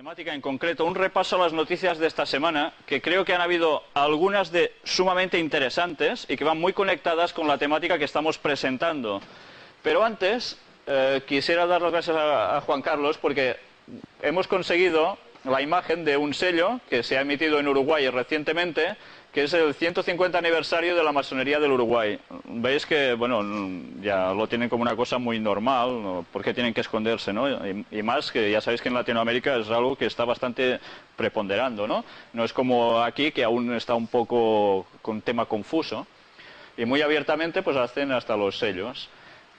temática en concreto, un repaso a las noticias de esta semana, que creo que han habido algunas de sumamente interesantes y que van muy conectadas con la temática que estamos presentando. Pero antes, quisiera dar las gracias a Juan Carlos porque hemos conseguido la imagen de un sello que se ha emitido en Uruguay recientemente, que es el 150 aniversario de la masonería del Uruguay. Veis que, bueno, ya lo tienen como una cosa muy normal, ¿no? ¿Por qué tienen que esconderse, no? Y más que ya sabéis que en Latinoamérica es algo que está bastante preponderando, ¿no? No es como aquí, que aún está un poco con tema confuso. Y muy abiertamente pues hacen hasta los sellos.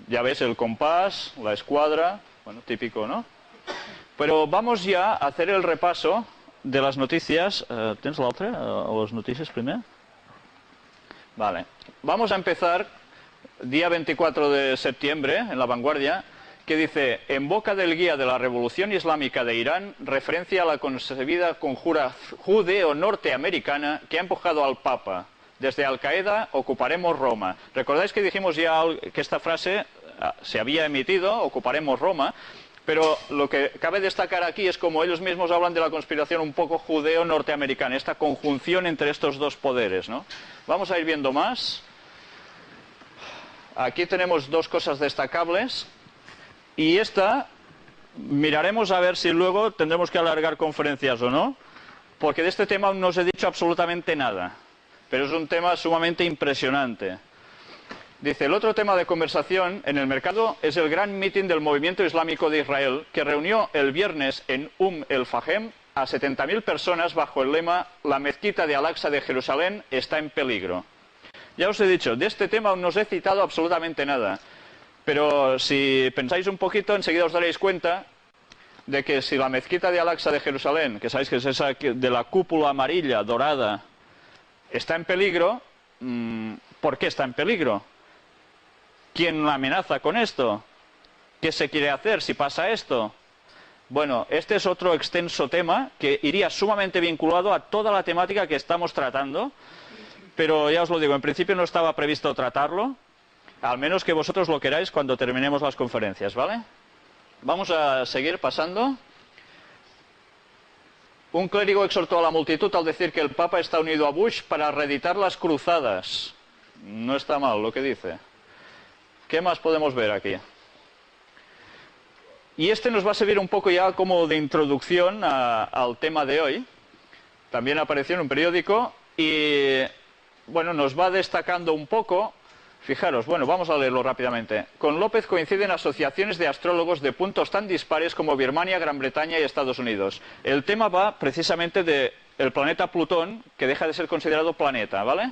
Ya ves el compás, la escuadra, bueno, típico, ¿no? Pero vamos ya a hacer el repaso de las noticias. ¿Tens l'altre? ¿O las noticias primer? Vale. Vamos a empezar día 24 de septiembre en La Vanguardia, que dice: en boca del guía de la Revolución Islámica de Irán, referencia a la concebida conjura judeo-norteamericana que ha empujado al Papa. Desde Al-Qaeda ocuparemos Roma. ¿Recordáis que dijimos ya que esta frase se había emitido, ocuparemos Roma? Pero lo que cabe destacar aquí es como ellos mismos hablan de la conspiración un poco judeo-norteamericana, esta conjunción entre estos dos poderes, ¿no? Vamos a ir viendo más. Aquí tenemos dos cosas destacables. Y esta, miraremos a ver si luego tendremos que alargar conferencias o no, porque de este tema aún no os he dicho absolutamente nada. Pero es un tema sumamente impresionante. Dice, el otro tema de conversación en el mercado es el gran mitin del Movimiento Islámico de Israel, que reunió el viernes en el Fahem a 70.000 personas bajo el lema «La mezquita de Al-Aqsa de Jerusalén está en peligro». Ya os he dicho, de este tema no os he citado absolutamente nada. Pero si pensáis un poquito, enseguida os daréis cuenta de que si la mezquita de Al-Aqsa de Jerusalén, que sabéis que es esa de la cúpula amarilla, dorada, está en peligro, ¿por qué está en peligro? ¿Quién la amenaza con esto? ¿Qué se quiere hacer si pasa esto? Bueno, este es otro extenso tema que iría sumamente vinculado a toda la temática que estamos tratando, pero ya os lo digo, en principio no estaba previsto tratarlo, al menos que vosotros lo queráis cuando terminemos las conferencias, ¿vale? Vamos a seguir pasando. Un clérigo exhortó a la multitud al decir que el Papa está unido a Bush para reeditar las cruzadas. No está mal lo que dice. ¿Qué más podemos ver aquí? Y este nos va a servir un poco ya como de introducción al tema de hoy. También apareció en un periódico y, bueno, nos va destacando un poco. Fijaros, bueno, vamos a leerlo rápidamente. Con López coinciden asociaciones de astrólogos de puntos tan dispares como Birmania, Gran Bretaña y Estados Unidos. El tema va precisamente del planeta Plutón, que deja de ser considerado planeta, ¿vale?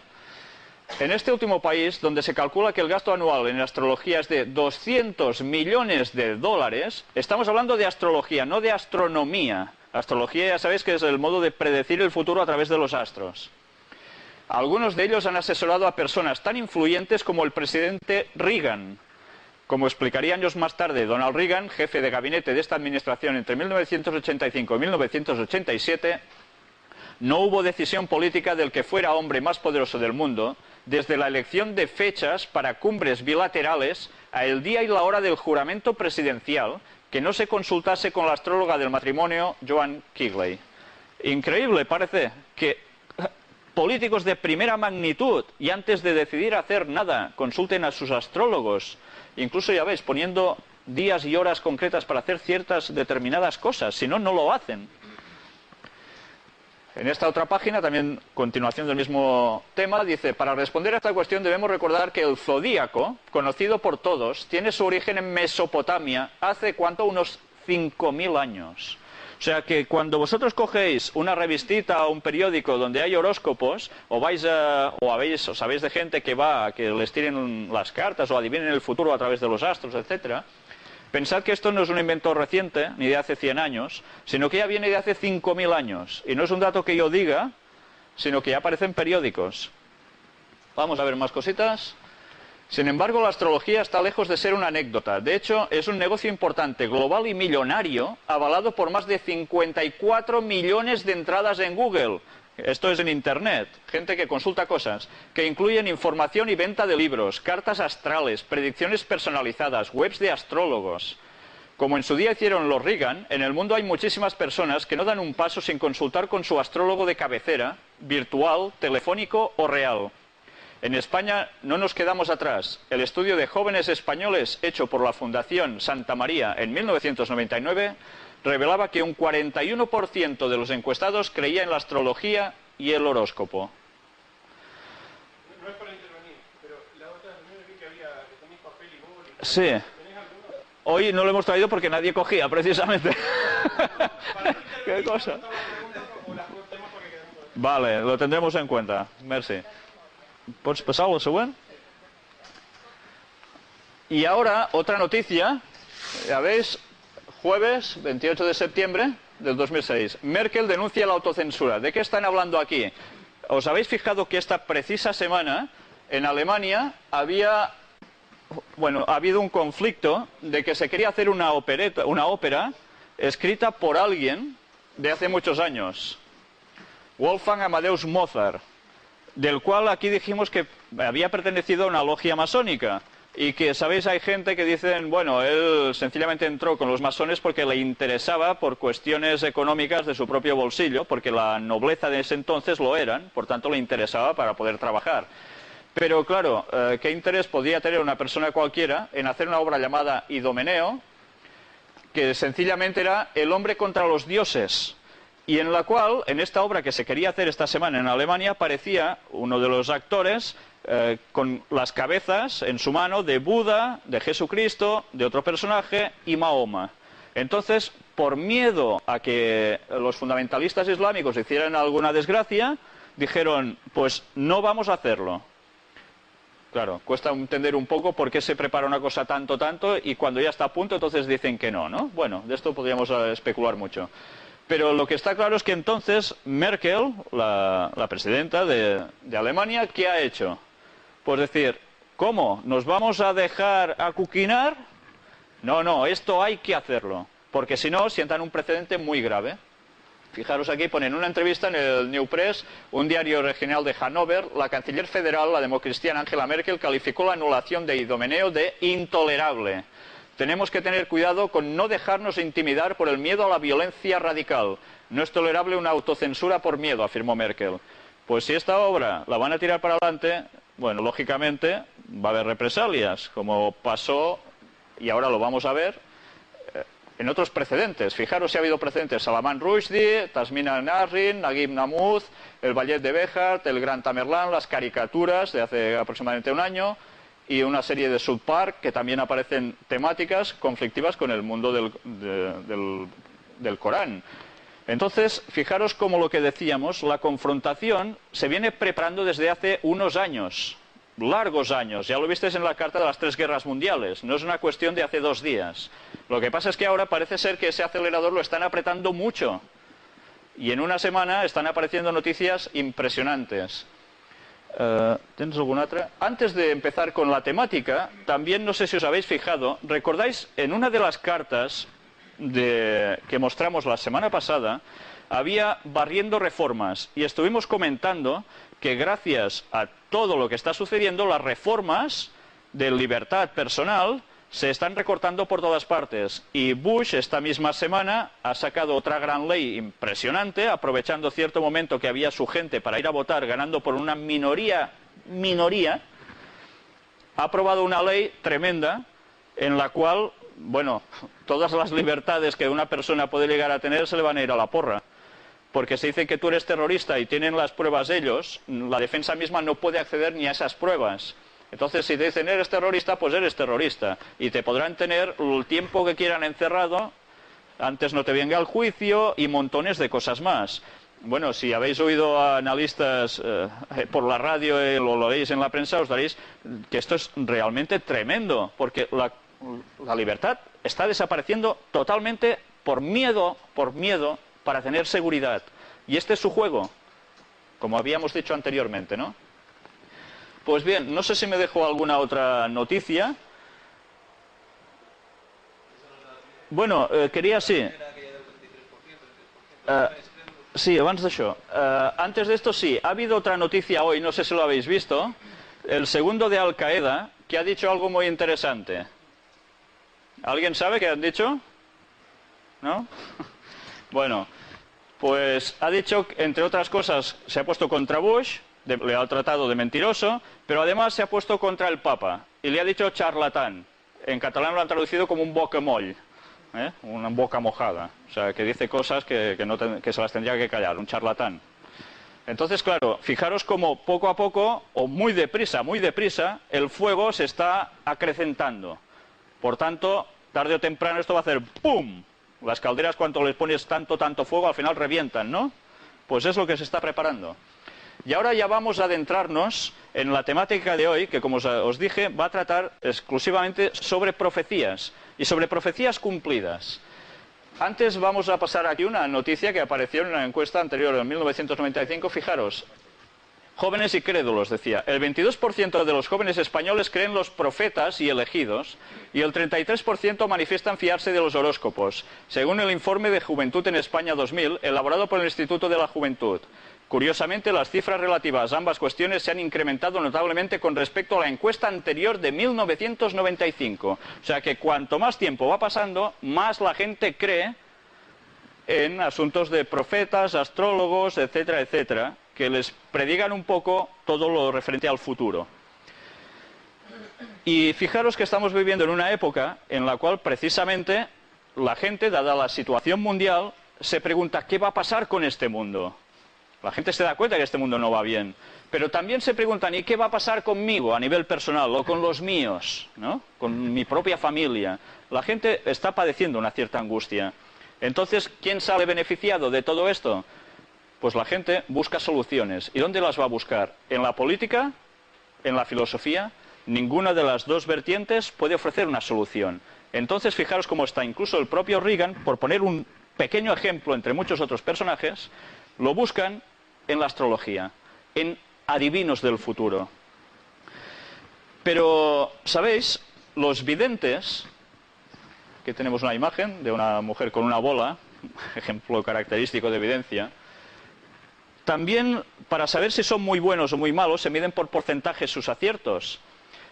En este último país, donde se calcula que el gasto anual en astrología es de 200 millones de dólares, estamos hablando de astrología, no de astronomía. Astrología ya sabéis que es el modo de predecir el futuro a través de los astros. Algunos de ellos han asesorado a personas tan influyentes como el presidente Reagan. Como explicaría años más tarde Donald Reagan, jefe de gabinete de esta administración entre 1985 y 1987, no hubo decisión política del que fuera hombre más poderoso del mundo, desde la elección de fechas para cumbres bilaterales a el día y la hora del juramento presidencial, que no se consultase con la astróloga del matrimonio, Joan Kigley. Increíble, parece, que políticos de primera magnitud, y antes de decidir hacer nada, consulten a sus astrólogos, incluso ya veis, poniendo días y horas concretas para hacer ciertas determinadas cosas, si no, no lo hacen. En esta otra página, también continuación del mismo tema, dice, para responder a esta cuestión debemos recordar que el zodíaco, conocido por todos, tiene su origen en Mesopotamia hace, ¿cuánto? Unos 5.000 años. O sea que cuando vosotros cogéis una revistita o un periódico donde hay horóscopos, o sabéis de gente que va a que les tiren las cartas o adivinen el futuro a través de los astros, etcétera, pensad que esto no es un invento reciente, ni de hace 100 años, sino que ya viene de hace 5.000 años. Y no es un dato que yo diga, sino que ya aparece en periódicos. Vamos a ver más cositas. Sin embargo, la astrología está lejos de ser una anécdota. De hecho, es un negocio importante, global y millonario, avalado por más de 54 millones de entradas en Google. Esto es en Internet, gente que consulta cosas, que incluyen información y venta de libros, cartas astrales, predicciones personalizadas, webs de astrólogos. Como en su día hicieron los Reagan, en el mundo hay muchísimas personas que no dan un paso sin consultar con su astrólogo de cabecera, virtual, telefónico o real. En España no nos quedamos atrás. El estudio de jóvenes españoles hecho por la Fundación Santa María en 1999 revelaba que un 41% de los encuestados creía en la astrología y el horóscopo. No es para intervenir, pero la otra reunión vi que había que tenéis papel y boli. Sí. ¿Tenéis alguno? Hoy no lo hemos traído porque nadie cogía, precisamente. ¿Qué cosa? Vale, lo tendremos en cuenta. Merci. ¿Pots passar al següent? Y ahora, otra noticia. Ya veis, jueves 28 de septiembre del 2006. Merkel denuncia la autocensura. ¿De qué están hablando aquí? ¿Os habéis fijado que esta precisa semana en Alemania ha habido un conflicto de que se quería hacer una ópera escrita por alguien de hace muchos años, Wolfgang Amadeus Mozart, del cual aquí dijimos que había pertenecido a una logia masónica y que, sabéis, hay gente que dicen, bueno, él sencillamente entró con los masones porque le interesaba por cuestiones económicas de su propio bolsillo, porque la nobleza de ese entonces lo eran, por tanto le interesaba para poder trabajar. Pero claro, ¿qué interés podía tener una persona cualquiera en hacer una obra llamada Idomeneo, que sencillamente era el hombre contra los dioses? Y en la cual, en esta obra que se quería hacer esta semana en Alemania, aparecía uno de los actores con las cabezas en su mano de Buda, de Jesucristo, de otro personaje y Mahoma. Entonces, por miedo a que los fundamentalistas islámicos hicieran alguna desgracia, dijeron, pues no vamos a hacerlo. Claro, cuesta entender un poco por qué se prepara una cosa tanto y cuando ya está a punto entonces dicen que no, ¿no? Bueno, de esto podríamos especular mucho. Pero lo que está claro es que entonces Merkel, la presidenta de Alemania, ¿qué ha hecho? Pues decir, ¿cómo? ¿Nos vamos a dejar acuquinar? No, esto hay que hacerlo, porque si no sientan un precedente muy grave. Fijaros aquí, ponen una entrevista en el New Press, un diario regional de Hannover. La canciller federal, la democristiana Angela Merkel, calificó la anulación de Idomeneo de intolerable. Tenemos que tener cuidado con no dejarnos intimidar por el miedo a la violencia radical. No es tolerable una autocensura por miedo, afirmó Merkel. Pues si esta obra la van a tirar para adelante, bueno, lógicamente va a haber represalias, como pasó, y ahora lo vamos a ver, en otros precedentes. Fijaros si ha habido precedentes: Salman Rushdie, Tasmin Nasrin, Naguib Mahmoud, el Ballet de Béjar, el Gran Tamerlán, las caricaturas de hace aproximadamente un año y una serie de South Park que también aparecen temáticas conflictivas con el mundo del Corán. Entonces, fijaros cómo lo que decíamos, la confrontación se viene preparando desde hace unos años, largos años. Ya lo visteis en la carta de las 3 guerras mundiales. No es una cuestión de hace 2 días. Lo que pasa es que ahora parece ser que ese acelerador lo están apretando mucho. Y en una semana están apareciendo noticias impresionantes. ¿Tienes alguna otra? Antes de empezar con la temática, también no sé si os habéis fijado, ¿recordáis en una de las cartas que mostramos la semana pasada? Había barriendo reformas y estuvimos comentando que gracias a todo lo que está sucediendo, las reformas de libertad personal se están recortando por todas partes. Y Bush esta misma semana ha sacado otra gran ley impresionante, aprovechando cierto momento que había su gente para ir a votar, ganando por una minoría, ha aprobado una ley tremenda en la cual, bueno, todas las libertades que una persona puede llegar a tener se le van a ir a la porra. Porque se dice que tú eres terrorista y tienen las pruebas ellos, la defensa misma no puede acceder ni a esas pruebas. Entonces, si te dicen eres terrorista, pues eres terrorista. Y te podrán tener el tiempo que quieran encerrado, antes no te venga el juicio y montones de cosas más. Bueno, si habéis oído a analistas por la radio o lo leéis en la prensa, os daréis que esto es realmente tremendo, porque la libertad está desapareciendo totalmente por miedo, para tener seguridad. Y este es su juego, como habíamos dicho anteriormente, ¿no? Pues bien, no sé si me dejo alguna otra noticia. Bueno, quería, sí. Sí, abans d'això. Antes de esto, sí, ha habido otra noticia hoy, no sé si lo habéis visto. El segundo de Al Qaeda, que ha dicho algo muy interesante. ¿Alguien sabe qué han dicho? ¿no? Bueno, pues ha dicho, entre otras cosas, se ha puesto contra Bush, le ha tratado de mentiroso, pero además se ha puesto contra el Papa y le ha dicho charlatán. En catalán lo han traducido como un bocamoll, una boca mojada, o sea, que dice cosas que se las tendría que callar, un charlatán. Entonces, claro, fijaros cómo poco a poco, o muy deprisa, el fuego se está acrecentando. Por tanto, tarde o temprano esto va a hacer ¡pum! Las calderas, cuando les pones tanto fuego, al final revientan, ¿no? Pues es lo que se está preparando. Y ahora ya vamos a adentrarnos en la temática de hoy, que como os dije, va a tratar exclusivamente sobre profecías, y sobre profecías cumplidas. Antes vamos a pasar aquí una noticia que apareció en una encuesta anterior en 1995, fijaros. Jóvenes y crédulos, decía. El 22% de los jóvenes españoles creen los profetas y elegidos, y el 33% manifiestan fiarse de los horóscopos, según el informe de Juventud en España 2000, elaborado por el Instituto de la Juventud. Curiosamente, las cifras relativas a ambas cuestiones se han incrementado notablemente con respecto a la encuesta anterior de 1995. O sea que cuanto más tiempo va pasando, más la gente cree en asuntos de profetas, astrólogos, etcétera, etcétera, que les predigan un poco todo lo referente al futuro. Y fijaros que estamos viviendo en una época en la cual precisamente la gente, dada la situación mundial, se pregunta ¿qué va a pasar con este mundo? La gente se da cuenta que este mundo no va bien, pero también se preguntan ¿y qué va a pasar conmigo a nivel personal o con los míos, ¿no? Con mi propia familia? La gente está padeciendo una cierta angustia. Entonces, ¿quién sale beneficiado de todo esto? Pues la gente busca soluciones. ¿Y dónde las va a buscar? ¿En la política? ¿En la filosofía? Ninguna de las dos vertientes puede ofrecer una solución. Entonces, fijaros cómo está. Incluso el propio Reagan, por poner un pequeño ejemplo entre muchos otros personajes, lo buscan en la astrología, en adivinos del futuro. Pero, ¿sabéis? Los videntes, que tenemos una imagen de una mujer con una bola, ejemplo característico de evidencia, también para saber si son muy buenos o muy malos se miden por porcentajes sus aciertos.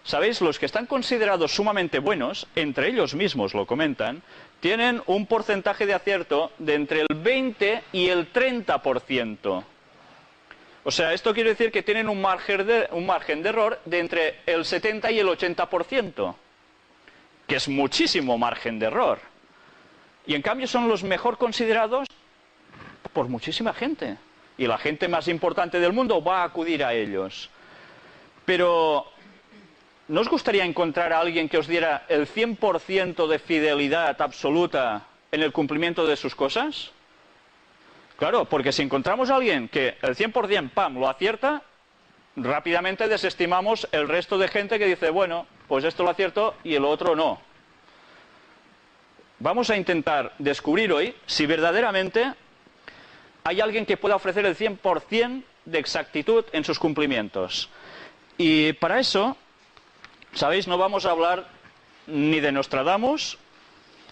¿Sabéis? Los que están considerados sumamente buenos, entre ellos mismos lo comentan, tienen un porcentaje de acierto de entre el 20 y el 30%. O sea, esto quiere decir que tienen un margen de error de entre el 70 y el 80%, que es muchísimo margen de error. Y en cambio son los mejor considerados por muchísima gente. Y la gente más importante del mundo va a acudir a ellos. Pero, ¿no os gustaría encontrar a alguien que os diera el 100% de fidelidad absoluta en el cumplimiento de sus cosas? Claro, porque si encontramos a alguien que el 100% ¡pam!, lo acierta, rápidamente desestimamos el resto de gente que dice, bueno, pues esto lo acierto y el otro no. Vamos a intentar descubrir hoy si verdaderamente hay alguien que pueda ofrecer el 100% de exactitud en sus cumplimientos. Y para eso, ¿sabéis? No vamos a hablar ni de Nostradamus,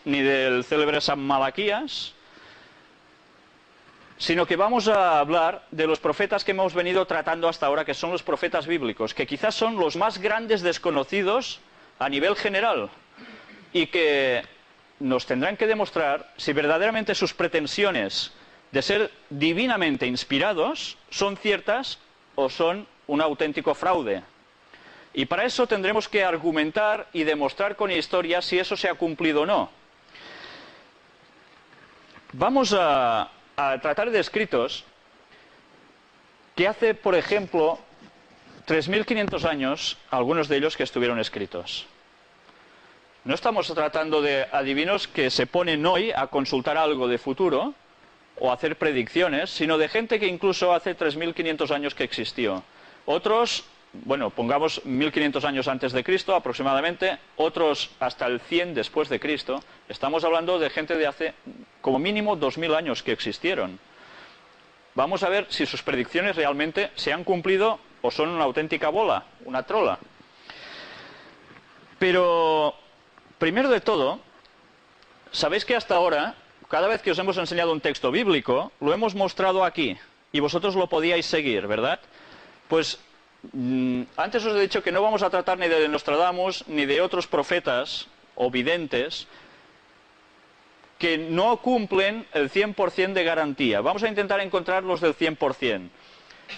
ni del célebre San Malaquías, sino que vamos a hablar de los profetas que hemos venido tratando hasta ahora, que son los profetas bíblicos, que quizás son los más grandes desconocidos a nivel general, y que nos tendrán que demostrar si verdaderamente sus pretensiones de ser divinamente inspirados son ciertas o son un auténtico fraude. Y para eso tendremos que argumentar y demostrar con historia si eso se ha cumplido o no. Vamos a tratar de escritos que hace, por ejemplo, 3.500 años, algunos de ellos que estuvieron escritos. No estamos tratando de adivinos que se ponen hoy a consultar algo de futuro o hacer predicciones, sino de gente que incluso hace 3.500 años que existió. Otros, bueno, pongamos 1.500 años antes de Cristo aproximadamente, otros hasta el 100 después de Cristo. Estamos hablando de gente de hace como mínimo 2.000 años que existieron. Vamos a ver si sus predicciones realmente se han cumplido o son una auténtica bola, una trola. Pero, primero de todo, sabéis que hasta ahora, cada vez que os hemos enseñado un texto bíblico, lo hemos mostrado aquí, y vosotros lo podíais seguir, ¿verdad? Pues, antes os he dicho que no vamos a tratar ni de Nostradamus, ni de otros profetas o videntes, que no cumplen el 100% de garantía. Vamos a intentar encontrar los del 100%.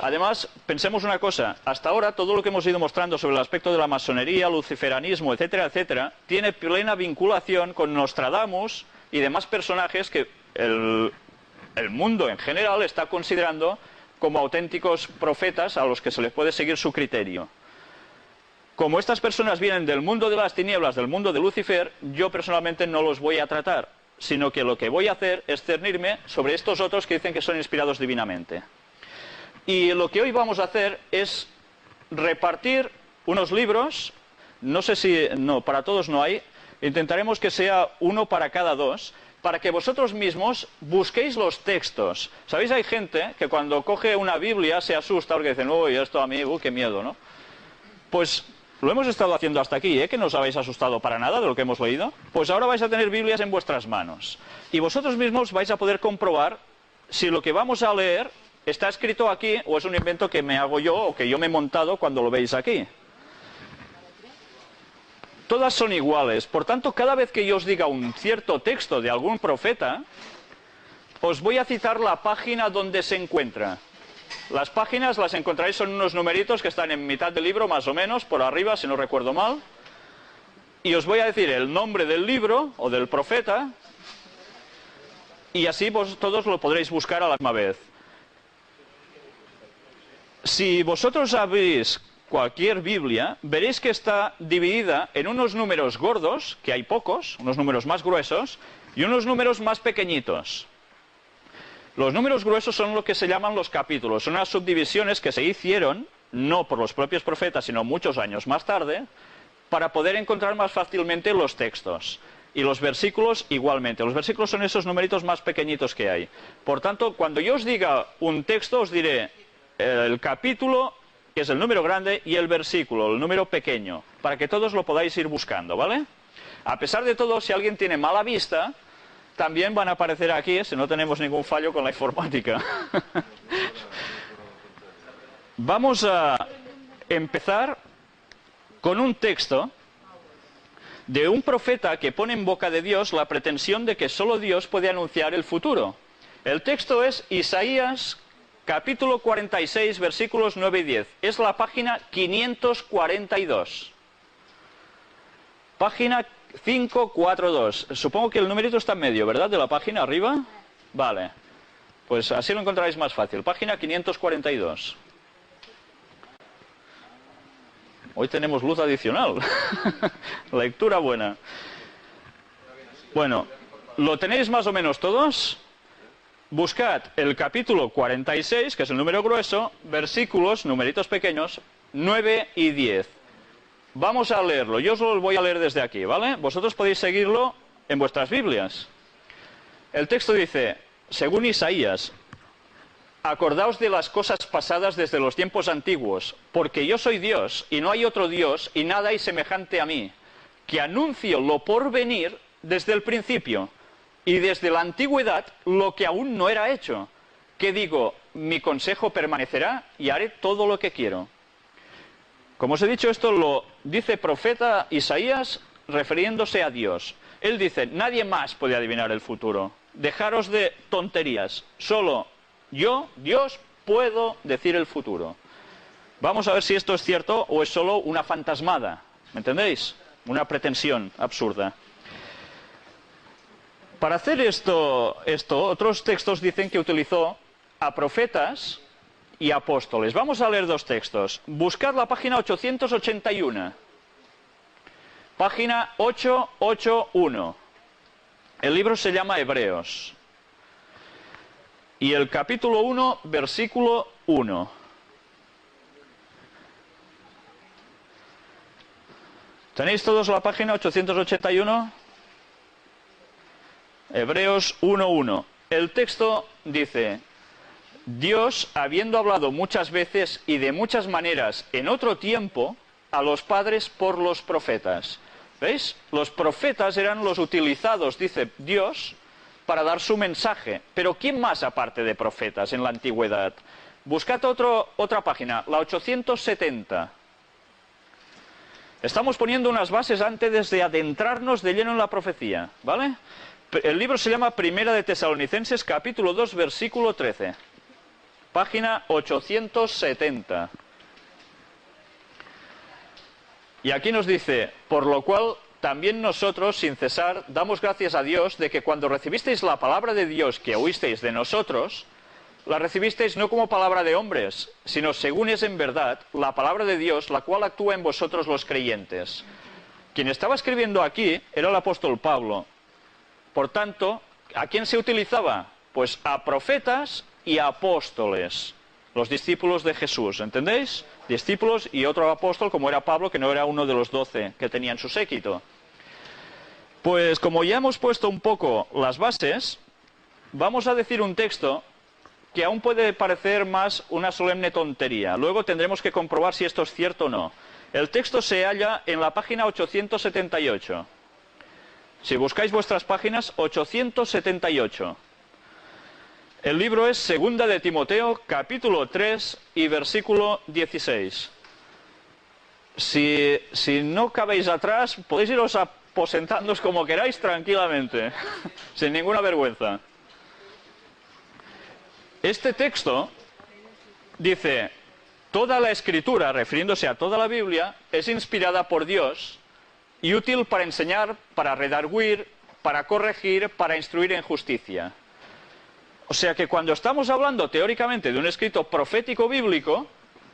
Además, pensemos una cosa, hasta ahora todo lo que hemos ido mostrando sobre el aspecto de la masonería, luciferanismo, etcétera, etcétera, tiene plena vinculación con Nostradamus y demás personajes que el mundo en general está considerando como auténticos profetas a los que se les puede seguir su criterio. Como estas personas vienen del mundo de las tinieblas, del mundo de Lucifer, yo personalmente no los voy a tratar, sino que lo que voy a hacer es cernirme sobre estos otros que dicen que son inspirados divinamente. Y lo que hoy vamos a hacer es repartir unos libros, no sé si, no, para todos no hay, intentaremos que sea uno para cada dos, para que vosotros mismos busquéis los textos. ¿Sabéis? Hay gente que cuando coge una Biblia se asusta porque dicen, uy, esto a mí, qué miedo, ¿no? Pues lo hemos estado haciendo hasta aquí, que no os habéis asustado para nada de lo que hemos leído. Pues ahora vais a tener Biblias en vuestras manos. Y vosotros mismos vais a poder comprobar si lo que vamos a leer está escrito aquí o es un invento que me hago yo o que yo me he montado cuando lo veis aquí. Todas son iguales. Por tanto, cada vez que yo os diga un cierto texto de algún profeta, os voy a citar la página donde se encuentra. Las páginas las encontraréis, son unos numeritos que están en mitad del libro, más o menos, por arriba, si no recuerdo mal. Y os voy a decir el nombre del libro o del profeta, y así vos todos lo podréis buscar a la misma vez. Si vosotros abrís cualquier Biblia, veréis que está dividida en unos números gordos, que hay pocos, unos números más gruesos, y unos números más pequeñitos. Los números gruesos son lo que se llaman los capítulos, son unas subdivisiones que se hicieron, no por los propios profetas, sino muchos años más tarde, para poder encontrar más fácilmente los textos. Y los versículos igualmente. Los versículos son esos numeritos más pequeñitos que hay. Por tanto, cuando yo os diga un texto, os diré el capítulo, que es el número grande, y el versículo, el número pequeño, para que todos lo podáis ir buscando, ¿vale? A pesar de todo, si alguien tiene mala vista, también van a aparecer aquí, si no tenemos ningún fallo con la informática. Vamos a empezar con un texto de un profeta que pone en boca de Dios la pretensión de que solo Dios puede anunciar el futuro. El texto es Isaías capítulo 46, versículos 9 y 10. Es la página 542. Página 542. Supongo que el numerito está en medio, ¿verdad? De la página arriba. Vale. Pues así lo encontraréis más fácil. Página 542. Hoy tenemos luz adicional. Lectura buena. Bueno, ¿lo tenéis más o menos todos? Buscad el capítulo 46, que es el número grueso, versículos, numeritos pequeños, 9 y 10. Vamos a leerlo. Yo os lo voy a leer desde aquí, ¿vale? Vosotros podéis seguirlo en vuestras Biblias. El texto dice, según Isaías, acordaos de las cosas pasadas desde los tiempos antiguos, porque yo soy Dios, y no hay otro Dios, y nada hay semejante a mí, que anuncio lo por venir desde el principio, y desde la antigüedad lo que aún no era hecho, que digo, mi consejo permanecerá y haré todo lo que quiero. Como os he dicho, esto lo dice profeta Isaías refiriéndose a Dios. Él dice, nadie más puede adivinar el futuro. Dejaros de tonterías. Solo yo, Dios, puedo decir el futuro. Vamos a ver si esto es cierto o es solo una fantasmada. ¿Me entendéis? Una pretensión absurda. Para hacer esto, otros textos dicen que utilizó a profetas y apóstoles. Vamos a leer dos textos. Buscad la página 881. Página 881. El libro se llama Hebreos. Y el capítulo 1, versículo 1. ¿Tenéis todos la página 881? Hebreos 1.1. El texto dice, Dios, habiendo hablado muchas veces y de muchas maneras en otro tiempo, a los padres por los profetas. ¿Veis? Los profetas eran los utilizados, dice Dios, para dar su mensaje. Pero ¿quién más aparte de profetas en la antigüedad? Buscad otra página, la 870. Estamos poniendo unas bases antes de adentrarnos de lleno en la profecía, ¿vale? El libro se llama Primera de Tesalonicenses, capítulo 2, versículo 13. Página 870. Y aquí nos dice: por lo cual también nosotros, sin cesar, damos gracias a Dios de que cuando recibisteis la palabra de Dios que oísteis de nosotros, la recibisteis no como palabra de hombres, sino según es en verdad la palabra de Dios, la cual actúa en vosotros los creyentes. Quien estaba escribiendo aquí era el apóstol Pablo. Por tanto, ¿a quién se utilizaba? Pues a profetas y a apóstoles, los discípulos de Jesús, ¿entendéis? Discípulos y otro apóstol, como era Pablo, que no era uno de los 12 que tenían su séquito. Pues como ya hemos puesto un poco las bases, vamos a decir un texto que aún puede parecer más una solemne tontería. Luego tendremos que comprobar si esto es cierto o no. El texto se halla en la página 878. Si buscáis vuestras páginas, 878. El libro es Segunda de Timoteo, capítulo 3 y versículo 16. Si no cabéis atrás, podéis iros aposentándoos como queráis tranquilamente, sin ninguna vergüenza. Este texto dice: toda la Escritura, refiriéndose a toda la Biblia, es inspirada por Dios y útil para enseñar, para redarguir, para corregir, para instruir en justicia. O sea que cuando estamos hablando teóricamente de un escrito profético bíblico,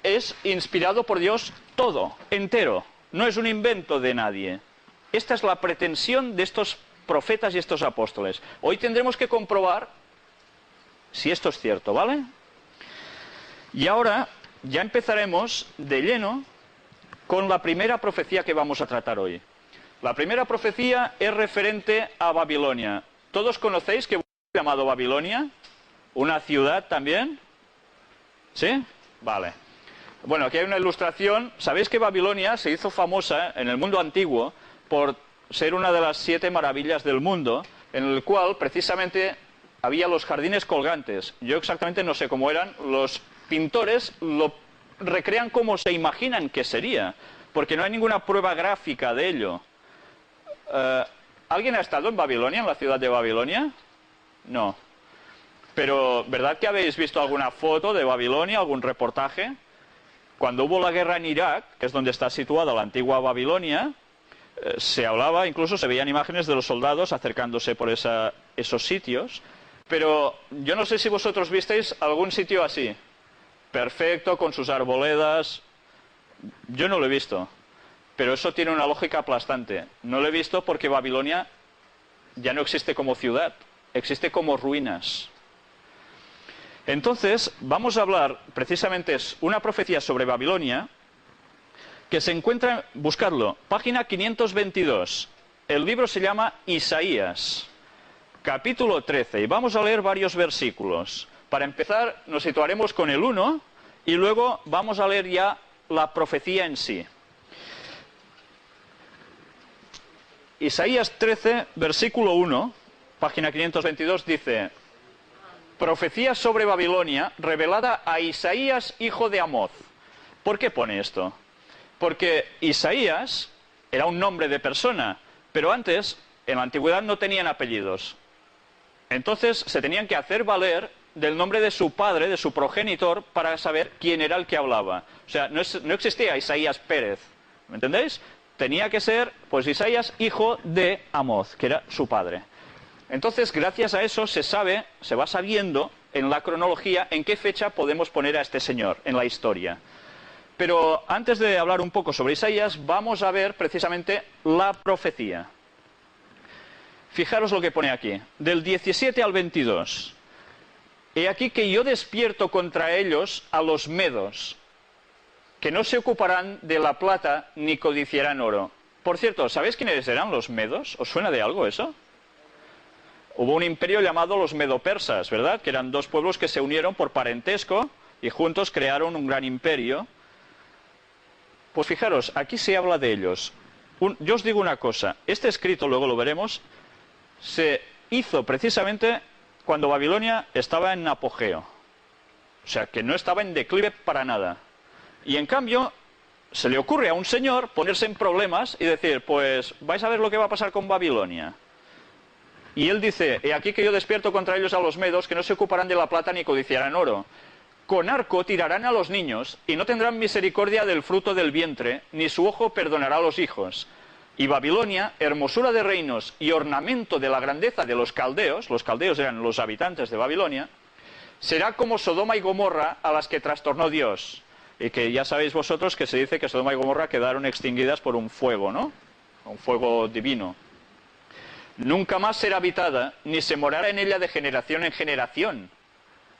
es inspirado por Dios todo, entero. No es un invento de nadie. Esta es la pretensión de estos profetas y estos apóstoles. Hoy tendremos que comprobar si esto es cierto, ¿vale? Y ahora ya empezaremos de lleno con la primera profecía que vamos a tratar hoy. La primera profecía es referente a Babilonia. ¿Todos conocéis que llamado Babilonia? ¿Una ciudad también? ¿Sí? Vale. Bueno, aquí hay una ilustración. ¿Sabéis que Babilonia se hizo famosa en el mundo antiguo por ser una de las 7 maravillas del mundo, en el cual precisamente había los jardines colgantes? Yo exactamente no sé cómo eran. Los pintores lo recrean como se imaginan que sería, porque no hay ninguna prueba gráfica de ello. ¿Alguien ha estado en Babilonia, en la ciudad de Babilonia? No. Pero, ¿verdad que habéis visto alguna foto de Babilonia, algún reportaje? Cuando hubo la guerra en Irak, que es donde está situada la antigua Babilonia, se hablaba, incluso se veían imágenes de los soldados acercándose por esos sitios. Pero yo no sé si vosotros visteis algún sitio así, perfecto, con sus arboledas. Yo no lo he visto, pero eso tiene una lógica aplastante. No lo he visto porque Babilonia ya no existe como ciudad, existe como ruinas. Entonces, vamos a hablar, precisamente es una profecía sobre Babilonia, que se encuentra, buscadlo, página 522. El libro se llama Isaías, capítulo 13, y vamos a leer varios versículos. Para empezar, nos situaremos con el 1, y luego vamos a leer ya la profecía en sí. Isaías 13, versículo 1, página 522, dice: profecía sobre Babilonia revelada a Isaías, hijo de Amoz. ¿Por qué pone esto? Porque Isaías era un nombre de persona, pero antes, en la antigüedad, no tenían apellidos. Entonces se tenían que hacer valer del nombre de su padre, de su progenitor, para saber quién era el que hablaba. O sea, no existía Isaías Pérez, ¿me entendéis? Tenía que ser, pues, Isaías, hijo de Amoz, que era su padre. Entonces, gracias a eso se va sabiendo en la cronología en qué fecha podemos poner a este señor en la historia. Pero antes de hablar un poco sobre Isaías, vamos a ver precisamente la profecía. Fijaros lo que pone aquí, del 17 al 22. He aquí que yo despierto contra ellos a los medos, que no se ocuparán de la plata ni codiciarán oro. Por cierto, ¿sabéis quiénes eran los medos? ¿Os suena de algo eso? Hubo un imperio llamado los medo-persas, ¿verdad? Que eran 2 pueblos que se unieron por parentesco y juntos crearon un gran imperio. Pues fijaros, aquí se habla de ellos. Yo os digo una cosa, este escrito, luego lo veremos, se hizo precisamente cuando Babilonia estaba en apogeo. O sea, que no estaba en declive para nada. Y en cambio, se le ocurre a un señor ponerse en problemas y decir, pues vais a ver lo que va a pasar con Babilonia. Y él dice, he aquí que yo despierto contra ellos a los medos, que no se ocuparán de la plata ni codiciarán oro. Con arco tirarán a los niños, y no tendrán misericordia del fruto del vientre, ni su ojo perdonará a los hijos. Y Babilonia, hermosura de reinos y ornamento de la grandeza de los caldeos eran los habitantes de Babilonia, será como Sodoma y Gomorra a las que trastornó Dios. Y que ya sabéis vosotros que se dice que Sodoma y Gomorra quedaron extinguidas por un fuego, ¿no? Un fuego divino. Nunca más será habitada, ni se morará en ella de generación en generación.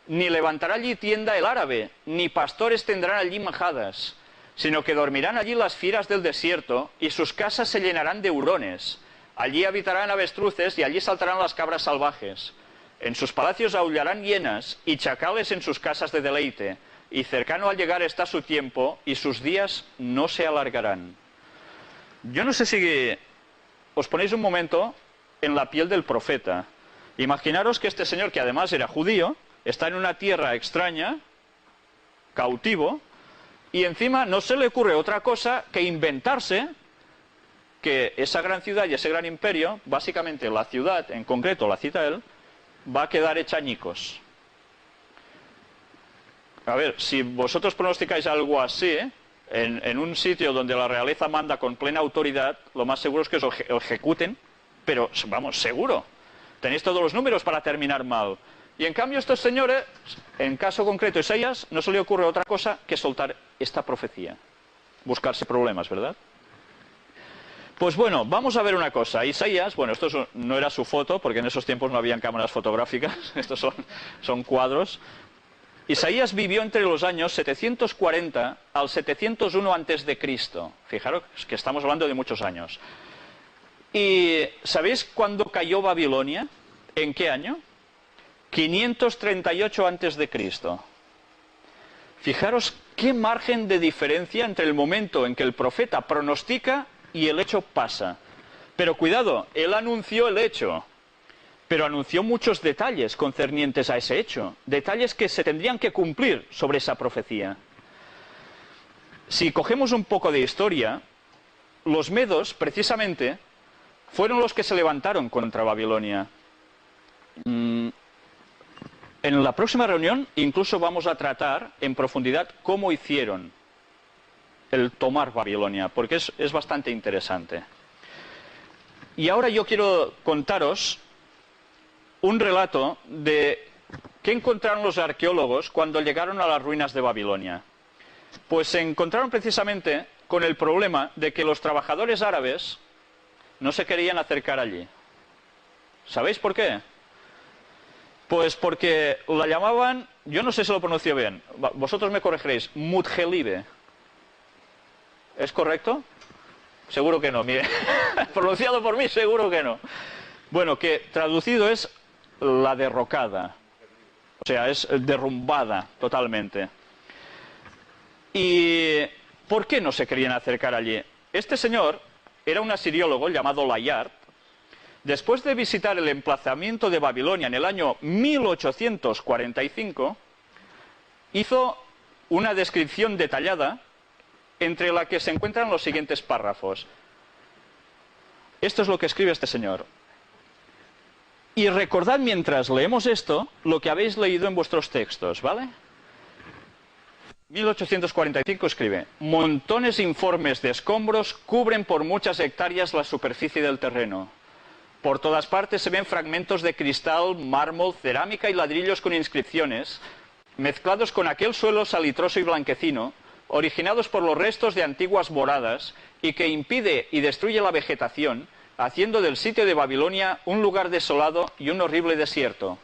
Ni levantará allí tienda el árabe, ni pastores tendrán allí majadas, sino que dormirán allí las fieras del desierto, y sus casas se llenarán de hurones. Allí habitarán avestruces, y allí saltarán las cabras salvajes. En sus palacios aullarán hienas, y chacales en sus casas de deleite. Y cercano al llegar está su tiempo, y sus días no se alargarán. Yo no sé si os ponéis un momento en la piel del profeta. Imaginaros que este señor, que además era judío, está en una tierra extraña, cautivo, y encima no se le ocurre otra cosa que inventarse que esa gran ciudad y ese gran imperio, básicamente la ciudad, en concreto la cita él, va a quedar hecha añicos. A ver, si vosotros pronosticáis algo así, en un sitio donde la realeza manda con plena autoridad, lo más seguro es que os ejecuten, pero vamos, seguro. Tenéis todos los números para terminar mal. Y en cambio estos señores, en caso concreto Isaías, no se le ocurre otra cosa que soltar esta profecía. Buscarse problemas, ¿verdad? Pues bueno, vamos a ver una cosa. Isaías, bueno, esto no era su foto, porque en esos tiempos no habían cámaras fotográficas, estos son cuadros. Isaías vivió entre los años 740 al 701 antes de Cristo. Fijaros que estamos hablando de muchos años. ¿Y sabéis cuándo cayó Babilonia? ¿En qué año? 538 antes de Cristo. Fijaros qué margen de diferencia entre el momento en que el profeta pronostica y el hecho pasa. Pero cuidado, él anunció el hecho, pero anunció muchos detalles concernientes a ese hecho, detalles que se tendrían que cumplir sobre esa profecía. Si cogemos un poco de historia, los medos, precisamente, fueron los que se levantaron contra Babilonia. En la próxima reunión incluso vamos a tratar en profundidad cómo hicieron el tomar Babilonia, porque es bastante interesante. Y ahora yo quiero contaros un relato de qué encontraron los arqueólogos cuando llegaron a las ruinas de Babilonia. Pues se encontraron precisamente con el problema de que los trabajadores árabes no se querían acercar allí. ¿Sabéis por qué? Pues porque la llamaban, yo no sé si lo pronuncio bien, vosotros me corregiréis, Mutjelibe. ¿Es correcto? Seguro que no, mire, pronunciado por mí seguro que no. Bueno, que traducido es la derrocada, o sea, es derrumbada totalmente. ¿Y por qué no se querían acercar allí? Este señor era un asiriólogo llamado Layard. Después de visitar el emplazamiento de Babilonia en el año 1845, hizo una descripción detallada entre la que se encuentran los siguientes párrafos. Esto es lo que escribe este señor. Y recordad mientras leemos esto lo que habéis leído en vuestros textos, ¿vale? 1845 escribe: montones informes de escombros cubren por muchas hectáreas la superficie del terreno. Por todas partes se ven fragmentos de cristal, mármol, cerámica y ladrillos con inscripciones, mezclados con aquel suelo salitroso y blanquecino, originados por los restos de antiguas moradas, y que impide y destruye la vegetación, haciendo del sitio de Babilonia un lugar desolado y un horrible desierto.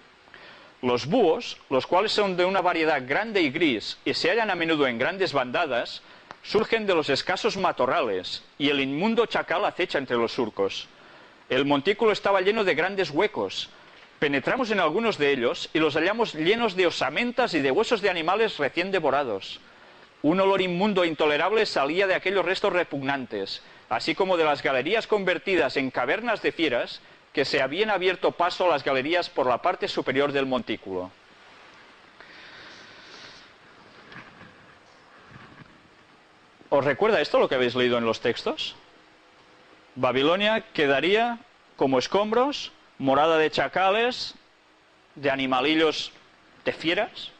Los búhos, los cuales son de una variedad grande y gris y se hallan a menudo en grandes bandadas, surgen de los escasos matorrales, y el inmundo chacal acecha entre los surcos. El montículo estaba lleno de grandes huecos. Penetramos en algunos de ellos y los hallamos llenos de osamentas y de huesos de animales recién devorados. Un olor inmundo e intolerable salía de aquellos restos repugnantes, así como de las galerías convertidas en cavernas de fieras que se habían abierto paso a las galerías por la parte superior del montículo. ¿Os recuerda esto lo que habéis leído en los textos? Babilonia quedaría como escombros, morada de chacales, de animalillos, de fieras.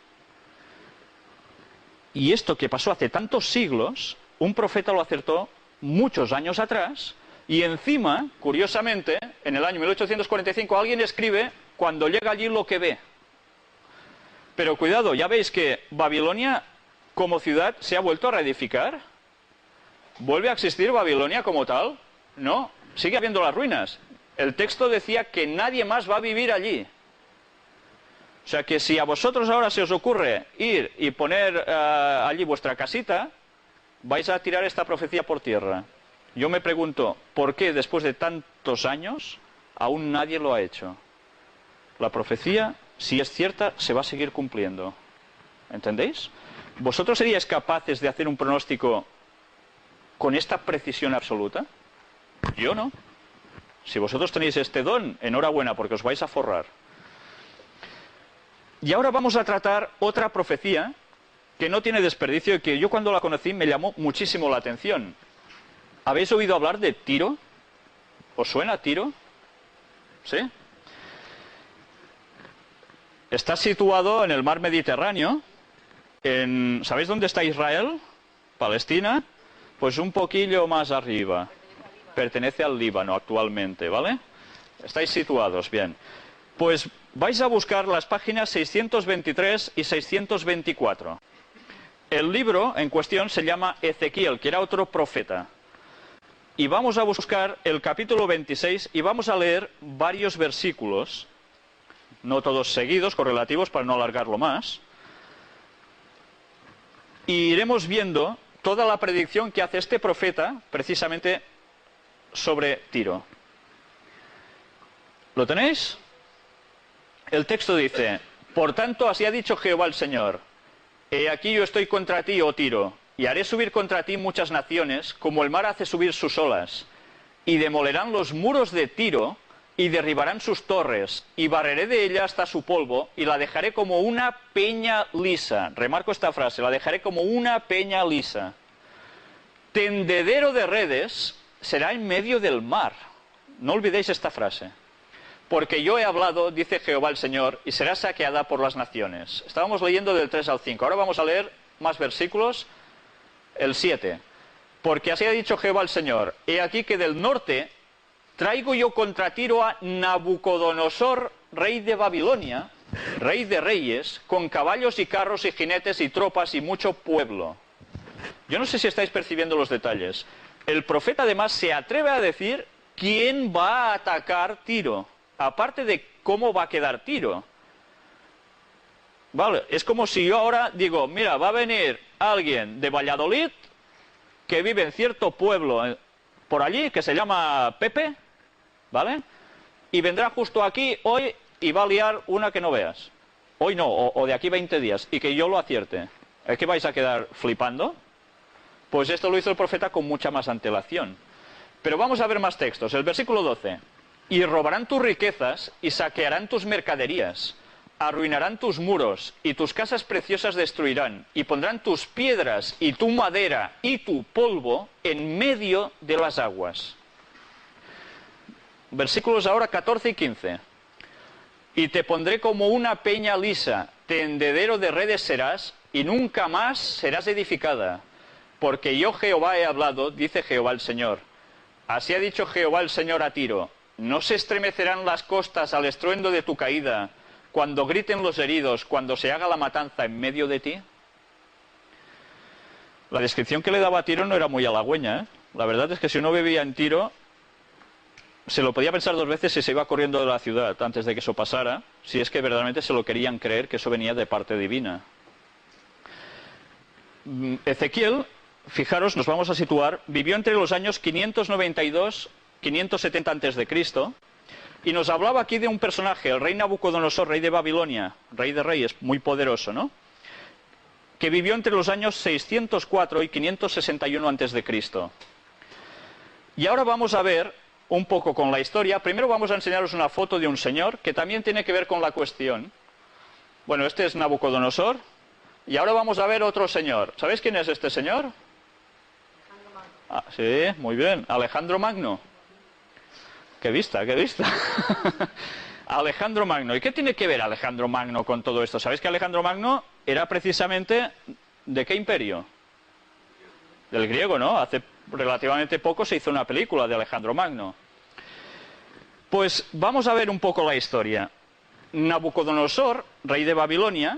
Y esto que pasó hace tantos siglos, un profeta lo acertó muchos años atrás, y encima, curiosamente, en el año 1845 alguien escribe cuando llega allí lo que ve. Pero cuidado, ya veis que Babilonia como ciudad se ha vuelto a reedificar. ¿Vuelve a existir Babilonia como tal? No, sigue habiendo las ruinas. El texto decía que nadie más va a vivir allí. O sea que si a vosotros ahora se os ocurre ir y poner allí vuestra casita, vais a tirar esta profecía por tierra. Yo me pregunto, ¿por qué después de tantos años aún nadie lo ha hecho? La profecía, si es cierta, se va a seguir cumpliendo. ¿Entendéis? ¿Vosotros seríais capaces de hacer un pronóstico con esta precisión absoluta? Yo no. Si vosotros tenéis este don, enhorabuena, porque os vais a forrar. Y ahora vamos a tratar otra profecía que no tiene desperdicio y que yo cuando la conocí me llamó muchísimo la atención. ¿Habéis oído hablar de Tiro? ¿Os suena Tiro? ¿Sí? Está situado en el mar Mediterráneo. ¿Sabéis dónde está Israel? Palestina. Pues un poquillo más arriba. Pertenece al Líbano actualmente, ¿vale? Estáis situados, bien. Pues vais a buscar las páginas 623 y 624. El libro en cuestión se llama Ezequiel, que era otro profeta. Y vamos a buscar el capítulo 26 y vamos a leer varios versículos, no todos seguidos, correlativos, para no alargarlo más. Y iremos viendo toda la predicción que hace este profeta, precisamente sobre Tiro. ¿Lo tenéis? El texto dice: por tanto, así ha dicho Jehová el Señor: he aquí yo estoy contra ti, oh Tiro, y haré subir contra ti muchas naciones, como el mar hace subir sus olas, y demolerán los muros de Tiro, y derribarán sus torres, y barreré de ella hasta su polvo, y la dejaré como una peña lisa. Remarco esta frase: la dejaré como una peña lisa. Tendedero de redes será en medio del mar. No olvidéis esta frase. Porque yo he hablado, dice Jehová el Señor, y será saqueada por las naciones. Estábamos leyendo del 3 al 5. Ahora vamos a leer más versículos. El 7. Porque así ha dicho Jehová el Señor: he aquí que del norte traigo yo contra Tiro a Nabucodonosor, rey de Babilonia, rey de reyes, con caballos y carros y jinetes y tropas y mucho pueblo. Yo no sé si estáis percibiendo los detalles. El profeta además se atreve a decir quién va a atacar Tiro, aparte de cómo va a quedar Tiro. Vale, es como si yo ahora digo: mira, va a venir alguien de Valladolid que vive en cierto pueblo por allí, que se llama Pepe, ¿vale? Y vendrá justo aquí hoy y va a liar una que no veas. Hoy no, o de aquí 20 días, y que yo lo acierte. ¿Es que vais a quedar flipando? Pues esto lo hizo el profeta con mucha más antelación. Pero vamos a ver más textos. El versículo 12. Y robarán tus riquezas y saquearán tus mercaderías. Arruinarán tus muros y tus casas preciosas destruirán. Y pondrán tus piedras y tu madera y tu polvo en medio de las aguas. Versículos ahora 14 y 15. Y te pondré como una peña lisa, tendedero de redes serás, y nunca más serás edificada. Porque yo Jehová he hablado, dice Jehová el Señor. Así ha dicho Jehová el Señor a Tiro: no se estremecerán las costas al estruendo de tu caída, cuando griten los heridos, cuando se haga la matanza en medio de ti. La descripción que le daba a Tiro no era muy halagüeña, ¿eh? La verdad es que si uno vivía en Tiro, se lo podía pensar dos veces si se iba corriendo de la ciudad antes de que eso pasara, si es que verdaderamente se lo querían creer que eso venía de parte divina. Ezequiel, fijaros, nos vamos a situar, vivió entre los años 592 570 a.C., y nos hablaba aquí de un personaje, el rey Nabucodonosor, rey de Babilonia, rey de reyes, muy poderoso, ¿no? Que vivió entre los años 604 y 561 a.C. Y ahora vamos a ver un poco con la historia. Primero vamos a enseñaros una foto de un señor que también tiene que ver con la cuestión. Bueno, este es Nabucodonosor. Y ahora vamos a ver otro señor. ¿Sabéis quién es este señor? Ah, sí, muy bien. Alejandro Magno. Qué vista, qué vista. Alejandro Magno. ¿Y qué tiene que ver Alejandro Magno con todo esto? ¿Sabéis que Alejandro Magno era precisamente de qué imperio? Del griego, ¿no? Hace relativamente poco se hizo una película de Alejandro Magno. Pues vamos a ver un poco la historia. Nabucodonosor, rey de Babilonia,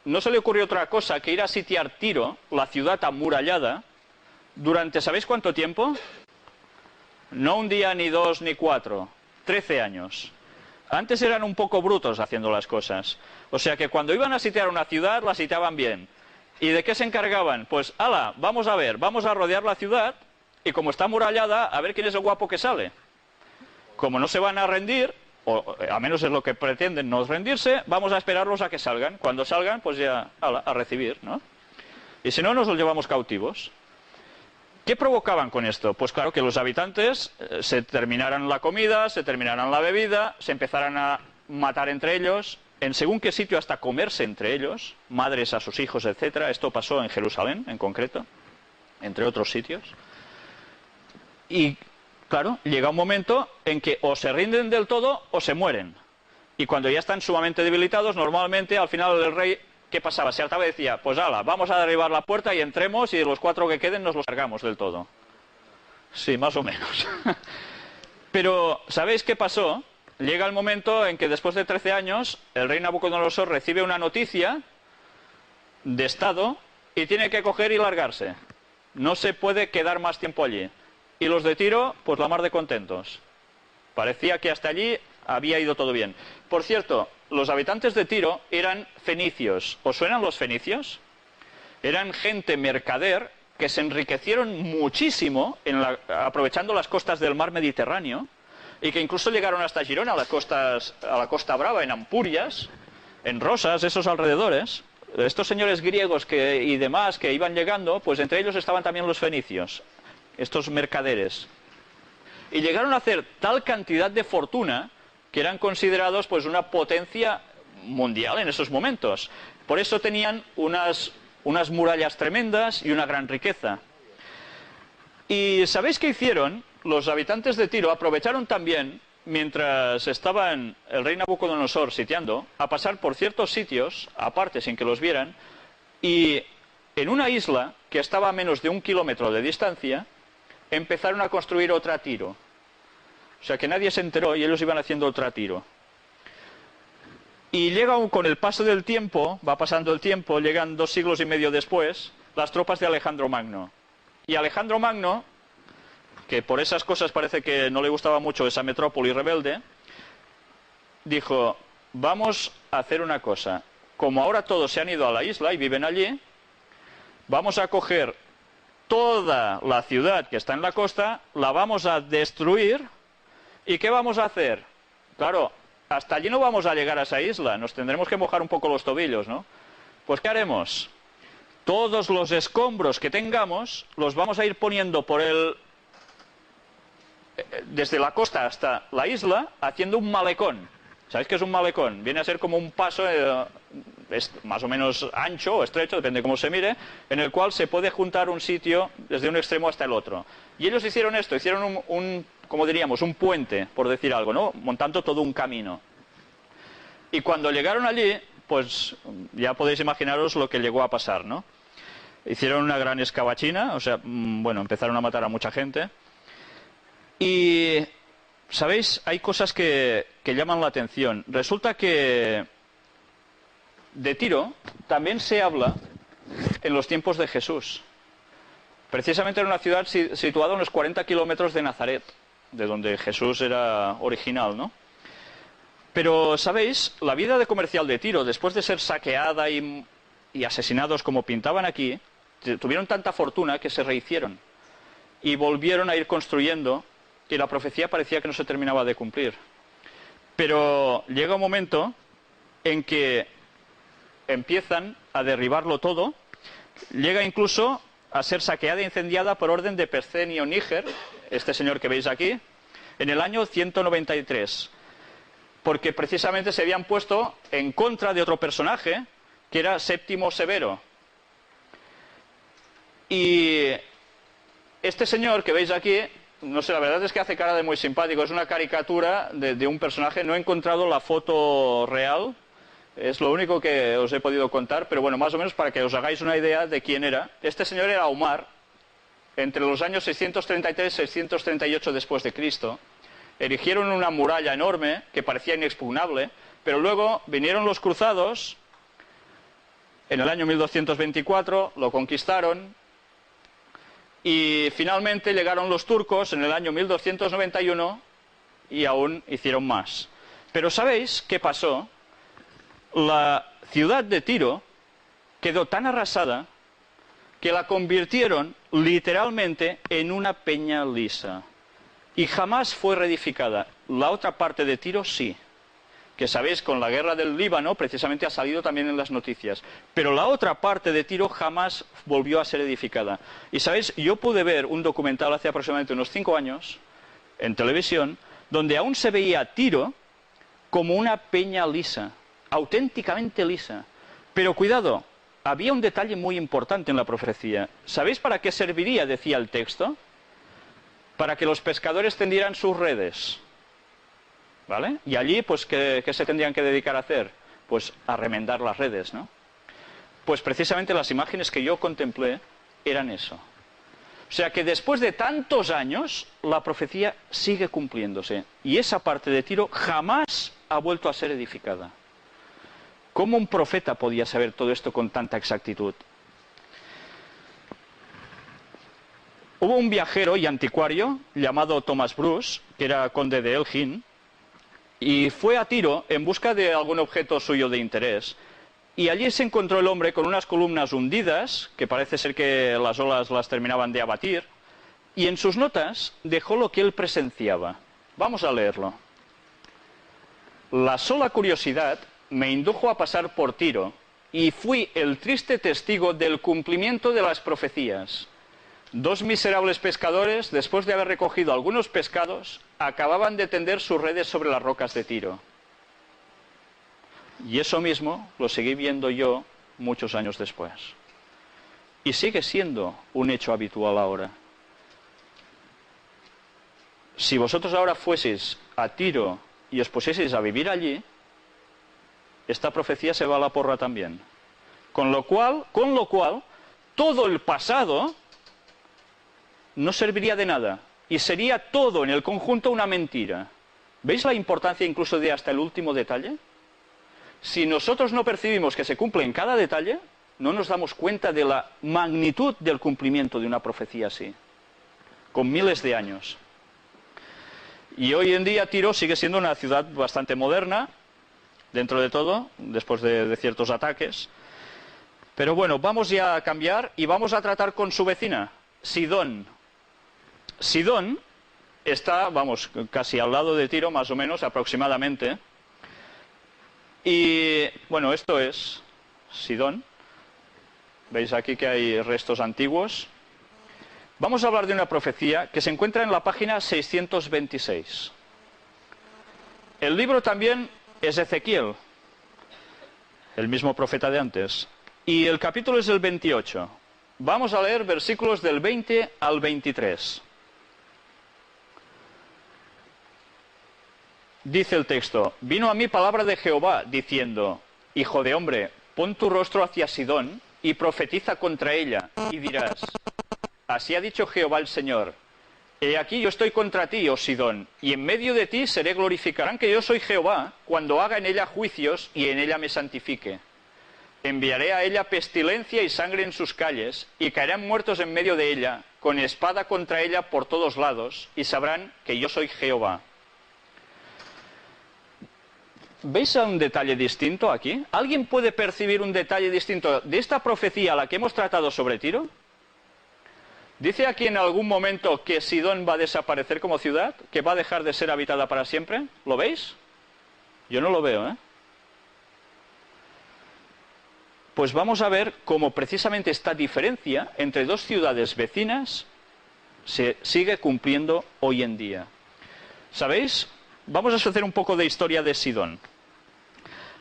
no se le ocurrió otra cosa que ir a sitiar Tiro, la ciudad amurallada, durante, ¿sabéis cuánto tiempo? No un día, ni dos, ni cuatro, 13 años. Antes eran un poco brutos haciendo las cosas. O sea que cuando iban a sitiar una ciudad, la sitiaban bien. ¿Y de qué se encargaban? Pues, ala, vamos a ver, vamos a rodear la ciudad y como está amurallada, a ver quién es el guapo que sale. Como no se van a rendir, o a menos es lo que pretenden no rendirse, vamos a esperarlos a que salgan. Cuando salgan, pues ya, ala, a recibir, ¿no? Y si no, nos los llevamos cautivos. ¿Qué provocaban con esto? Pues claro, que los habitantes se terminaran la comida, se terminaran la bebida, se empezaran a matar entre ellos, en según qué sitio hasta comerse entre ellos, madres a sus hijos, etcétera. Esto pasó en Jerusalén, en concreto, entre otros sitios. Y claro, llega un momento en que o se rinden del todo o se mueren. Y cuando ya están sumamente debilitados, normalmente al final el rey, ¿qué pasaba? Se hartaba y decía, pues ala, vamos a derribar la puerta y entremos y los 4 que queden nos los cargamos del todo. Sí, más o menos. Pero, ¿sabéis qué pasó? Llega el momento en que después de 13 años, el rey Nabucodonosor recibe una noticia de estado y tiene que coger y largarse. No se puede quedar más tiempo allí. Y los de Tiro, pues la mar de contentos. Parecía que hasta allí había ido todo bien. Por cierto, los habitantes de Tiro eran fenicios. ¿Os suenan los fenicios? Eran gente mercader que se enriquecieron muchísimo aprovechando las costas del mar Mediterráneo y que incluso llegaron hasta Girona, a la Costa Brava, en Ampurias, en Rosas, esos alrededores. Estos señores griegos y demás que iban llegando, pues entre ellos estaban también los fenicios, estos mercaderes. Y llegaron a hacer tal cantidad de fortuna que eran considerados pues una potencia mundial en esos momentos. Por eso tenían unas murallas tremendas y una gran riqueza. ¿Y sabéis qué hicieron? Los habitantes de Tiro aprovecharon también, mientras estaban el rey Nabucodonosor sitiando, a pasar por ciertos sitios, aparte sin que los vieran, y en una isla que estaba a menos de 1 kilómetro de distancia, empezaron a construir otra Tiro. O sea que nadie se enteró y ellos iban haciendo otra Tiro. Y con el paso del tiempo, va pasando el tiempo, llegan 2 siglos y medio después, las tropas de Alejandro Magno. Y Alejandro Magno, que por esas cosas parece que no le gustaba mucho esa metrópoli rebelde, dijo, vamos a hacer una cosa. Como ahora todos se han ido a la isla y viven allí, vamos a coger toda la ciudad que está en la costa, la vamos a destruir. ¿Y qué vamos a hacer? Claro, hasta allí no vamos a llegar a esa isla, nos tendremos que mojar un poco los tobillos, ¿no? Pues ¿qué haremos? Todos los escombros que tengamos los vamos a ir poniendo desde la costa hasta la isla, haciendo un malecón. ¿Sabéis qué es un malecón? Viene a ser como un paso más o menos ancho o estrecho, depende de cómo se mire, en el cual se puede juntar un sitio desde un extremo hasta el otro. Y ellos hicieron esto, hicieron como diríamos, un puente, por decir algo, ¿no? Montando todo un camino. Y cuando llegaron allí, pues ya podéis imaginaros lo que llegó a pasar, ¿no? Hicieron una gran escabachina, o sea, bueno, empezaron a matar a mucha gente. Y, ¿sabéis? Hay cosas que llaman la atención. Resulta que de Tiro también se habla en los tiempos de Jesús. Precisamente era una ciudad situada a unos 40 kilómetros de Nazaret, de donde Jesús era original, ¿no? Pero, ¿sabéis? La vida de comercial de Tiro, después de ser saqueada y asesinados como pintaban aquí, tuvieron tanta fortuna que se rehicieron y volvieron a ir construyendo, y la profecía parecía que no se terminaba de cumplir. Pero llega un momento en que empiezan a derribarlo todo, llega incluso a ser saqueada e incendiada por orden de Pescenio Níger, este señor que veis aquí, en el año 193, porque precisamente se habían puesto en contra de otro personaje, que era Séptimo Severo. Y este señor que veis aquí no sé, la verdad es que hace cara de muy simpático. Es una caricatura de un personaje. No he encontrado la foto real. Es lo único que os he podido contar. Pero bueno, más o menos para que os hagáis una idea de quién era. Este señor era Omar. Entre los años 633 y 638 después de Cristo. Erigieron una muralla enorme que parecía inexpugnable. Pero luego vinieron los cruzados. En el año 1224 lo conquistaron. Y finalmente llegaron los turcos en el año 1291 y aún hicieron más. Pero ¿sabéis qué pasó? La ciudad de Tiro quedó tan arrasada que la convirtieron literalmente en una peña lisa. Y jamás fue reedificada. La otra parte de Tiro sí. Que sabéis, con la guerra del Líbano, precisamente ha salido también en las noticias. Pero la otra parte de Tiro jamás volvió a ser edificada. Y sabéis, yo pude ver un documental hace aproximadamente unos 5 años, en televisión, donde aún se veía Tiro como una peña lisa, auténticamente lisa. Pero cuidado, había un detalle muy importante en la profecía. ¿Sabéis para qué serviría, decía el texto? Para que los pescadores tendieran sus redes. ¿Vale? Y allí, pues, ¿qué se tendrían que dedicar a hacer? Pues a remendar las redes, ¿no? Pues precisamente las imágenes que yo contemplé eran eso. O sea que después de tantos años, la profecía sigue cumpliéndose. Y esa parte de Tiro jamás ha vuelto a ser edificada. ¿Cómo un profeta podía saber todo esto con tanta exactitud? Hubo un viajero y anticuario llamado Thomas Bruce, que era conde de Elgin, y fue a Tiro en busca de algún objeto suyo de interés. Y allí se encontró el hombre con unas columnas hundidas, que parece ser que las olas las terminaban de abatir, y en sus notas dejó lo que él presenciaba. Vamos a leerlo. La sola curiosidad me indujo a pasar por Tiro, y fui el triste testigo del cumplimiento de las profecías. 2 miserables pescadores, después de haber recogido algunos pescados, acababan de tender sus redes sobre las rocas de Tiro. Y eso mismo lo seguí viendo yo muchos años después. Y sigue siendo un hecho habitual ahora. Si vosotros ahora fueseis a Tiro y os pusieseis a vivir allí, esta profecía se va a la porra también. Con lo cual, todo el pasado no serviría de nada y sería todo en el conjunto una mentira. ¿Veis la importancia incluso de hasta el último detalle? Si nosotros no percibimos que se cumple en cada detalle, no nos damos cuenta de la magnitud del cumplimiento de una profecía así, con miles de años. Y hoy en día Tiro sigue siendo una ciudad bastante moderna, dentro de todo, después de ciertos ataques. Pero bueno, vamos ya a cambiar y vamos a tratar con su vecina, Sidón. Sidón está, vamos, casi al lado de Tiro, más o menos, aproximadamente. Y, bueno, esto es Sidón. Veis aquí que hay restos antiguos. Vamos a hablar de una profecía que se encuentra en la página 626. El libro también es Ezequiel, el mismo profeta de antes. Y el capítulo es el 28. Vamos a leer versículos del 20 al 23. Dice el texto: vino a mí palabra de Jehová, diciendo: Hijo de hombre, pon tu rostro hacia Sidón, y profetiza contra ella, y dirás: así ha dicho Jehová el Señor, he aquí yo estoy contra ti, oh Sidón, y en medio de ti seré glorificarán que yo soy Jehová, cuando haga en ella juicios, y en ella me santifique. Enviaré a ella pestilencia y sangre en sus calles, y caerán muertos en medio de ella, con espada contra ella por todos lados, y sabrán que yo soy Jehová. ¿Veis un detalle distinto aquí? ¿Alguien puede percibir un detalle distinto de esta profecía a la que hemos tratado sobre Tiro? ¿Dice aquí en algún momento que Sidón va a desaparecer como ciudad? ¿Que va a dejar de ser habitada para siempre? ¿Lo veis? Yo no lo veo, ¿eh? Pues vamos a ver cómo precisamente esta diferencia entre dos ciudades vecinas se sigue cumpliendo hoy en día. ¿Sabéis? Vamos a hacer un poco de historia de Sidón.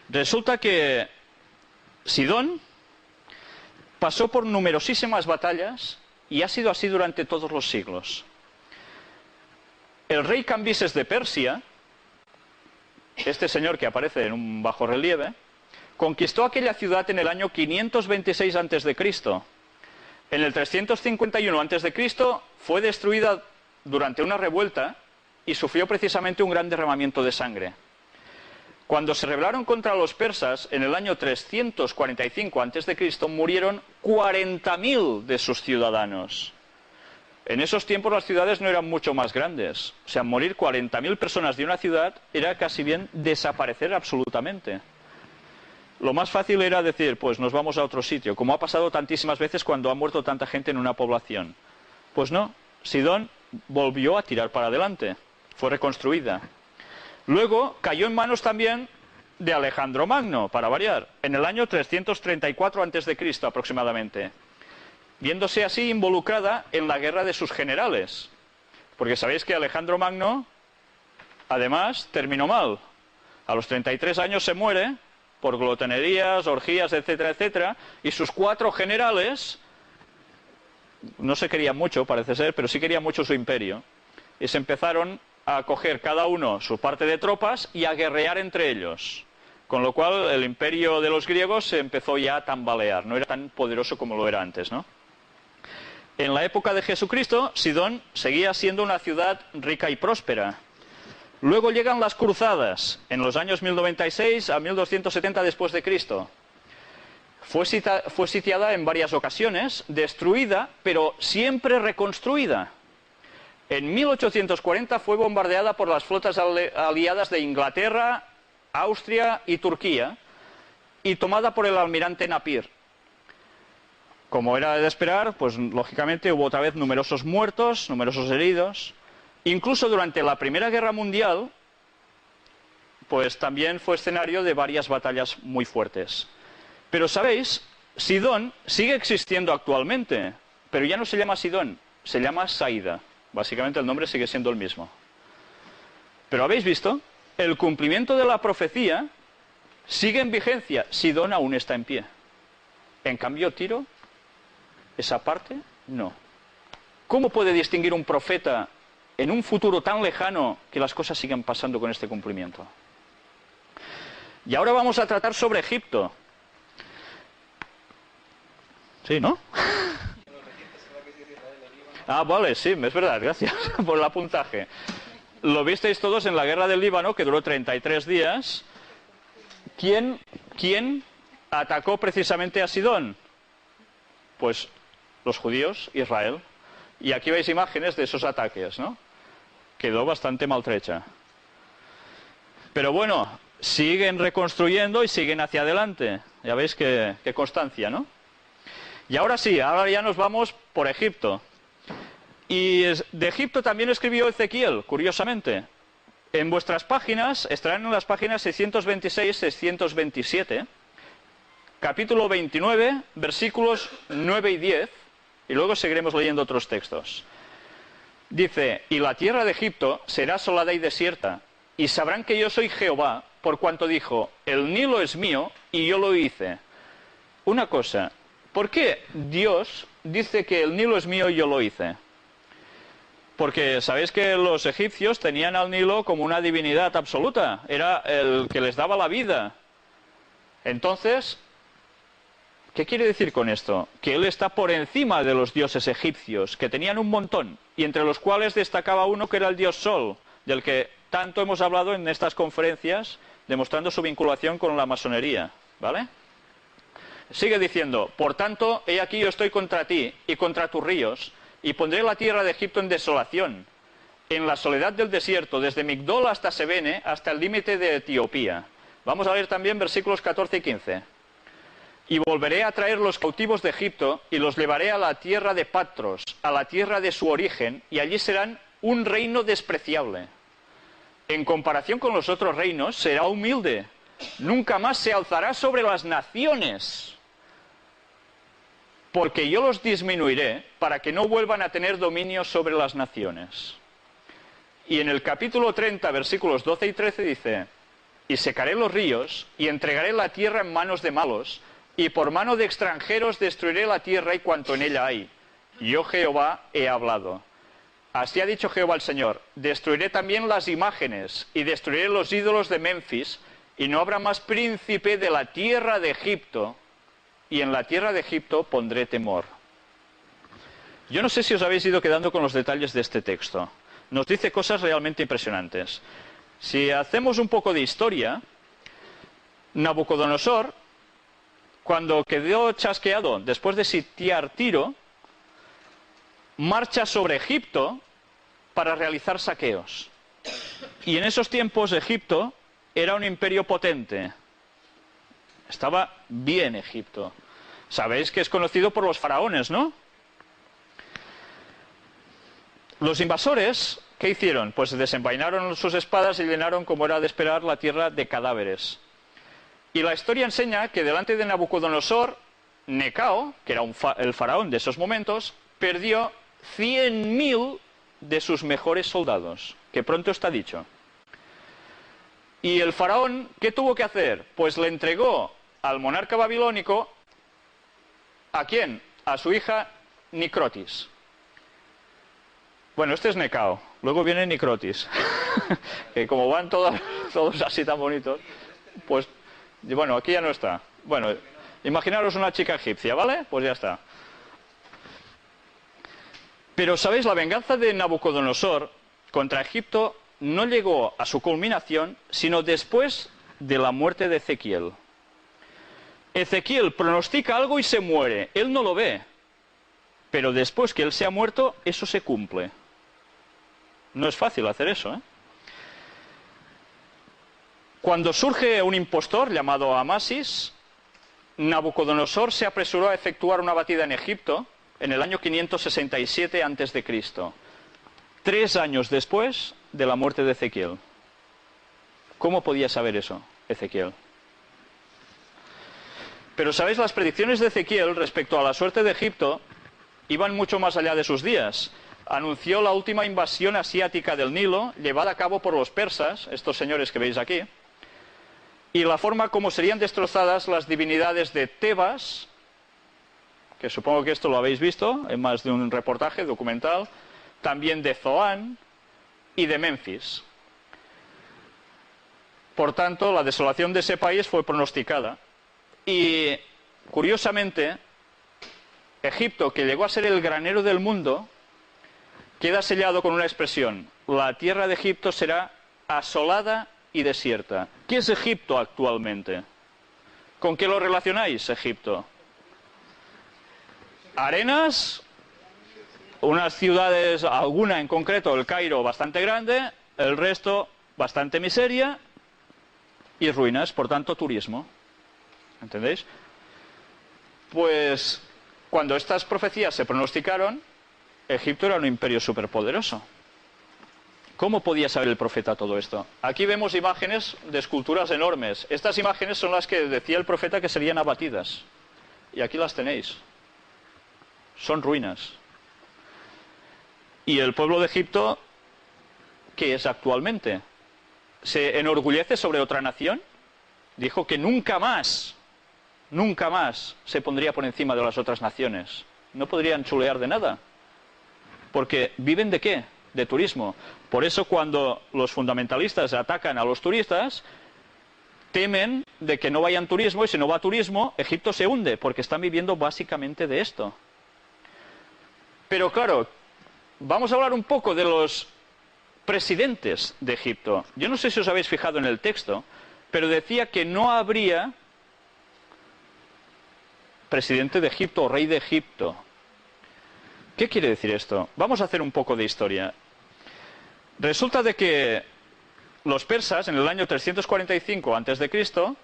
Resulta que Sidón pasó por numerosísimas batallas y ha sido así durante todos los siglos. el rey Cambises de Persia, este señor que aparece en un bajorrelieve, conquistó aquella ciudad en el año 526 a.C. En el 351 a.C. fue destruida durante una revuelta y sufrió precisamente un gran derramamiento de sangre. Cuando se rebelaron contra los persas en el año 345 a.C., murieron 40.000 de sus ciudadanos. En esos tiempos las ciudades no eran mucho más grandes. O sea, morir 40.000 personas de una ciudad era casi bien desaparecer absolutamente. Lo más fácil era decir, pues nos vamos a otro sitio, como ha pasado tantísimas veces cuando ha muerto tanta gente en una población. Pues no, Sidón volvió a tirar para adelante, fue reconstruida. Luego cayó en manos también de Alejandro Magno, para variar, en el año 334 a.C. aproximadamente, viéndose así involucrada en la guerra de sus generales. Porque sabéis que Alejandro Magno, además, terminó mal. A los 33 años se muere por glotonerías, orgías, etcétera, etcétera, y sus 4 generales no se querían mucho, parece ser, pero sí querían mucho su imperio. Y se empezaron a coger cada uno su parte de tropas y a guerrear entre ellos. Con lo cual el imperio de los griegos se empezó ya a tambalear, no era tan poderoso como lo era antes, ¿no? En la época de Jesucristo, Sidón seguía siendo una ciudad rica y próspera. Luego llegan las cruzadas, en los años 1096 a 1270 después de Cristo. Fue sitiada en varias ocasiones, destruida, pero siempre reconstruida. En 1840 fue bombardeada por las flotas aliadas de Inglaterra, Austria y Turquía, y tomada por el almirante Napier. Como era de esperar, pues lógicamente hubo otra vez numerosos muertos, numerosos heridos. Incluso durante la Primera Guerra Mundial, pues también fue escenario de varias batallas muy fuertes. Pero sabéis, Sidón sigue existiendo actualmente, pero ya no se llama Sidón, se llama Saida. Básicamente el nombre sigue siendo el mismo. Pero ¿habéis visto? El cumplimiento de la profecía sigue en vigencia. Sidón aún está en pie. En cambio, Tiro, esa parte, no. ¿Cómo puede distinguir un profeta en un futuro tan lejano que las cosas sigan pasando con este cumplimiento? Y ahora vamos a tratar sobre Egipto. Sí, ¿no? Ah, vale, sí, es verdad, gracias por el apuntaje. Lo visteis todos en la guerra del Líbano, que duró 33 días. ¿Quién atacó precisamente a Sidón? Pues los judíos, Israel. Y aquí veis imágenes de esos ataques, ¿no? Quedó bastante maltrecha. Pero bueno, siguen reconstruyendo y siguen hacia adelante. Ya veis qué constancia, ¿no? Y ahora sí, ahora ya nos vamos por Egipto. Y de Egipto también escribió Ezequiel, curiosamente. En vuestras páginas, estarán en las páginas 626-627, capítulo 29, versículos 9 y 10, y luego seguiremos leyendo otros textos. Dice, y la tierra de Egipto será asolada y desierta, y sabrán que yo soy Jehová, por cuanto dijo, el Nilo es mío, y yo lo hice. Una cosa, ¿por qué Dios dice que el Nilo es mío y yo lo hice? Porque sabéis que los egipcios tenían al Nilo como una divinidad absoluta, era el que les daba la vida. Entonces, ¿qué quiere decir con esto? Que él está por encima de los dioses egipcios, que tenían un montón, y entre los cuales destacaba uno que era el dios Sol, del que tanto hemos hablado en estas conferencias, demostrando su vinculación con la masonería, ¿vale? Sigue diciendo, por tanto, he aquí yo estoy contra ti y contra tus ríos, y pondré la tierra de Egipto en desolación, en la soledad del desierto, desde Migdol hasta Sebene, hasta el límite de Etiopía. Vamos a leer también versículos 14 y 15. Y volveré a traer los cautivos de Egipto, y los llevaré a la tierra de Patros, a la tierra de su origen, y allí serán un reino despreciable. En comparación con los otros reinos, será humilde. Nunca más se alzará sobre las naciones, porque yo los disminuiré para que no vuelvan a tener dominio sobre las naciones. Y en el capítulo 30, versículos 12 y 13 dice, y secaré los ríos, y entregaré la tierra en manos de malos, y por mano de extranjeros destruiré la tierra y cuanto en ella hay. Yo Jehová he hablado. así ha dicho Jehová el Señor, destruiré también las imágenes y destruiré los ídolos de Memphis, y no habrá más príncipe de la tierra de Egipto, y en la tierra de Egipto pondré temor. Yo no sé si os habéis ido quedando con los detalles de este texto. Nos dice cosas realmente impresionantes. Si hacemos un poco de historia, Nabucodonosor, cuando quedó chasqueado después de sitiar Tiro, marcha sobre Egipto para realizar saqueos. Y en esos tiempos Egipto era un imperio potente. Estaba bien Egipto. Sabéis que es conocido por los faraones, ¿no? Los invasores, ¿qué hicieron? Pues desenvainaron sus espadas y llenaron, como era de esperar, la tierra de cadáveres. Y la historia enseña que delante de Nabucodonosor, Necao, que era el faraón de esos momentos, perdió 100.000 de sus mejores soldados, que pronto está dicho. Y el faraón, ¿qué tuvo que hacer? Pues le entregó al monarca babilónico, ¿a quién? A su hija Nicrotis. Bueno, este es Necao, luego viene Nicrotis, que como van todos así tan bonitos, pues, bueno, aquí ya no está. Bueno, imaginaros una chica egipcia, ¿vale? Pues ya está. Pero, ¿sabéis? La venganza de Nabucodonosor contra Egipto no llegó a su culminación, sino después de la muerte de Ezequiel. Ezequiel pronostica algo y se muere, él no lo ve, pero después que él se ha muerto, eso se cumple. No es fácil hacer eso, ¿eh? Cuando surge un impostor llamado Amasis, Nabucodonosor se apresuró a efectuar una batida en Egipto en el año 567 a.C., 3 años después de la muerte de Ezequiel. ¿Cómo podía saber eso, Ezequiel? Pero, ¿sabéis? Las predicciones de Ezequiel respecto a la suerte de Egipto iban mucho más allá de sus días. Anunció la última invasión asiática del Nilo, llevada a cabo por los persas, estos señores que veis aquí, y la forma como serían destrozadas las divinidades de Tebas, que supongo que esto lo habéis visto en más de un reportaje documental, también de Zoán y de Memphis. Por tanto, la desolación de ese país fue pronosticada. Y, curiosamente, Egipto, que llegó a ser el granero del mundo, queda sellado con una expresión: la tierra de Egipto será asolada y desierta. ¿Qué es Egipto actualmente? ¿Con qué lo relacionáis, Egipto? Arenas, unas ciudades, alguna en concreto, el Cairo, bastante grande, el resto, bastante miseria y ruinas, por tanto, turismo. ¿Entendéis? Pues, cuando estas profecías se pronosticaron, Egipto era un imperio superpoderoso. ¿Cómo podía saber el profeta todo esto? Aquí vemos imágenes de esculturas enormes. Estas imágenes son las que decía el profeta que serían abatidas. Y aquí las tenéis. Son ruinas. Y el pueblo de Egipto, ¿qué es actualmente? ¿Se enorgullece sobre otra nación? Dijo que nunca más se pondría por encima de las otras naciones. No podrían chulear de nada. Porque ¿viven de qué? De turismo. Por eso cuando los fundamentalistas atacan a los turistas, temen de que no vayan turismo, y si no va turismo, Egipto se hunde, porque están viviendo básicamente de esto. Pero claro, vamos a hablar un poco de los presidentes de Egipto. Yo no sé si os habéis fijado en el texto, pero decía que no habría presidente de Egipto o rey de Egipto. ¿Qué quiere decir esto? Vamos a hacer un poco de historia. Resulta de que los persas, en el año 345 a.C.,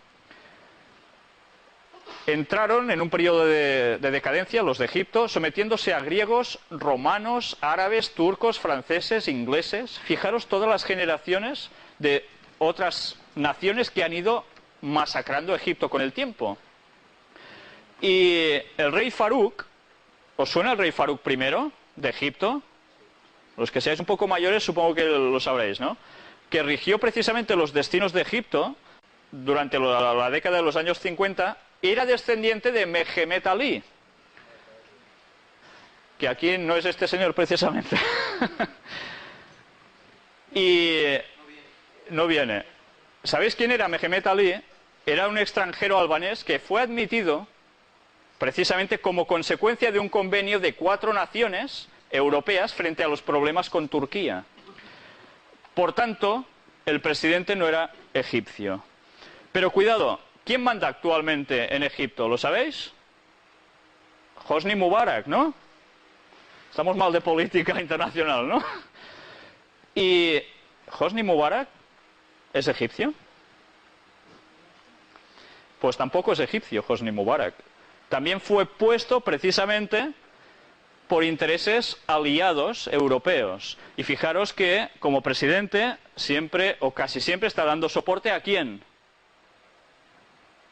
entraron en un periodo de decadencia, los de Egipto, sometiéndose a griegos, romanos, árabes, turcos, franceses, ingleses. Fijaros todas las generaciones de otras naciones que han ido masacrando a Egipto con el tiempo. Y el rey Farouk, ¿os suena el rey Farouk I de Egipto? Los que seáis un poco mayores supongo que lo sabréis, ¿no? Que rigió precisamente los destinos de Egipto durante la década de los años 50, era descendiente de Mehemet Ali, que aquí no es este señor precisamente. Y no viene. ¿Sabéis quién era Mehemet Ali? Era un extranjero albanés que fue admitido precisamente como consecuencia de un convenio de 4 naciones europeas frente a los problemas con Turquía. Por tanto, el presidente no era egipcio. Pero cuidado, ¿quién manda actualmente en Egipto? ¿Lo sabéis? Hosni Mubarak, ¿no? Estamos mal de política internacional, ¿no? ¿Y Hosni Mubarak es egipcio? Pues tampoco es egipcio Hosni Mubarak. También fue puesto precisamente por intereses aliados europeos. Y fijaros que como presidente siempre o casi siempre está dando soporte ¿a quién?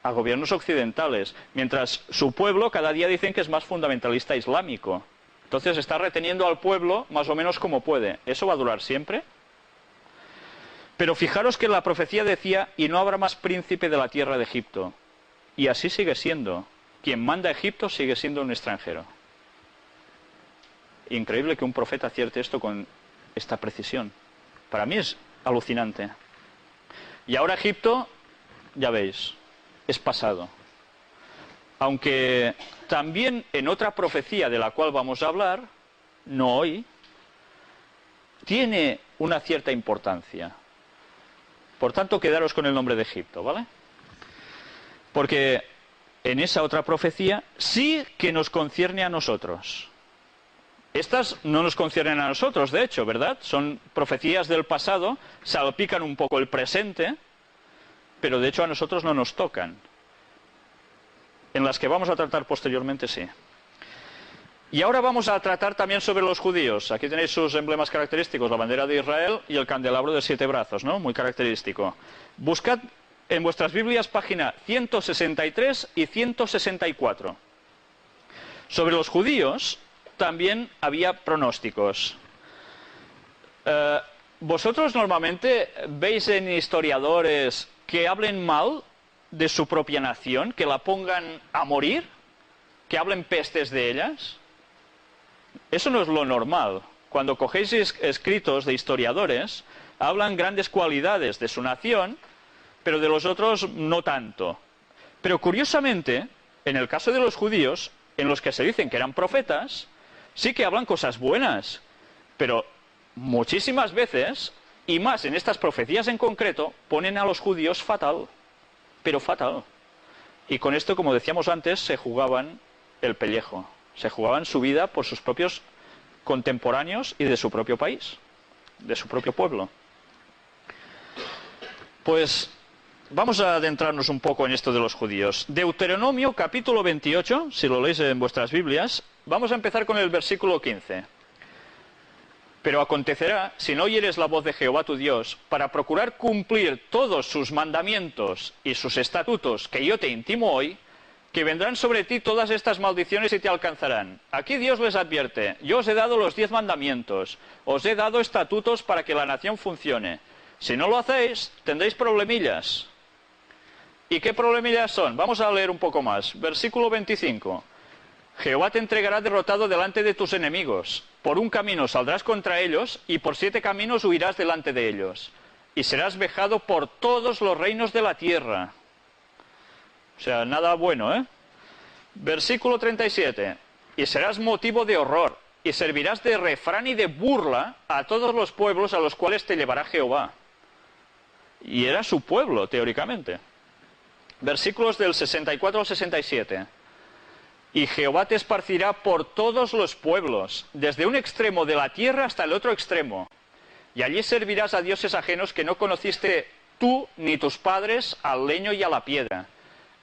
A gobiernos occidentales, mientras su pueblo cada día dicen que es más fundamentalista islámico. Entonces está reteniendo al pueblo más o menos como puede. ¿Eso va a durar siempre? Pero fijaros que la profecía decía, y no habrá más príncipe de la tierra de Egipto. Y así sigue siendo. Quien manda a Egipto sigue siendo un extranjero. Increíble que un profeta acierte esto con esta precisión. Para mí es alucinante. Y ahora Egipto, ya veis, es pasado. Aunque también en otra profecía de la cual vamos a hablar, no hoy, tiene una cierta importancia. Por tanto, quedaros con el nombre de Egipto, ¿vale? Porque en esa otra profecía sí que nos concierne a nosotros. Estas no nos conciernen a nosotros, de hecho, ¿verdad? Son profecías del pasado, salpican un poco el presente, pero de hecho a nosotros no nos tocan. En las que vamos a tratar posteriormente, sí. Y ahora vamos a tratar también sobre los judíos. Aquí tenéis sus emblemas característicos, la bandera de Israel y el candelabro de 7 brazos, ¿no? Muy característico. Buscad en vuestras Biblias página 163 y 164. Sobre los judíos también había pronósticos. ¿Vosotros normalmente veis en historiadores que hablen mal de su propia nación, que la pongan a morir, que hablen pestes de ellas? Eso no es lo normal. Cuando cogéis escritos de historiadores, hablan grandes cualidades de su nación, pero de los otros no tanto. Pero curiosamente, en el caso de los judíos, en los que se dicen que eran profetas, sí que hablan cosas buenas, pero muchísimas veces, y más en estas profecías en concreto, ponen a los judíos fatal. Pero fatal. Y con esto, como decíamos antes, se jugaban el pellejo. Se jugaban su vida por sus propios contemporáneos y de su propio país, de su propio pueblo. Pues vamos a adentrarnos un poco en esto de los judíos. Deuteronomio capítulo 28, si lo leéis en vuestras Biblias, vamos a empezar con el versículo 15. Pero acontecerá, si no oyeres la voz de Jehová tu Dios, para procurar cumplir todos sus mandamientos y sus estatutos que yo te intimo hoy, que vendrán sobre ti todas estas maldiciones y te alcanzarán. Aquí Dios les advierte, yo os he dado los 10 mandamientos, os he dado estatutos para que la nación funcione. Si no lo hacéis, tendréis problemillas. ¿Y qué problemillas son? Vamos a leer un poco más. Versículo 25. Jehová te entregará derrotado delante de tus enemigos. Por un camino saldrás contra ellos, y por 7 caminos huirás delante de ellos. Y serás vejado por todos los reinos de la tierra. O sea, nada bueno, ¿eh? Versículo 37. Y serás motivo de horror, y servirás de refrán y de burla a todos los pueblos a los cuales te llevará Jehová. Y era su pueblo, teóricamente. Versículos del 64 al 67. Y Jehová te esparcirá por todos los pueblos, desde un extremo de la tierra hasta el otro extremo. Y allí servirás a dioses ajenos que no conociste tú ni tus padres, al leño y a la piedra.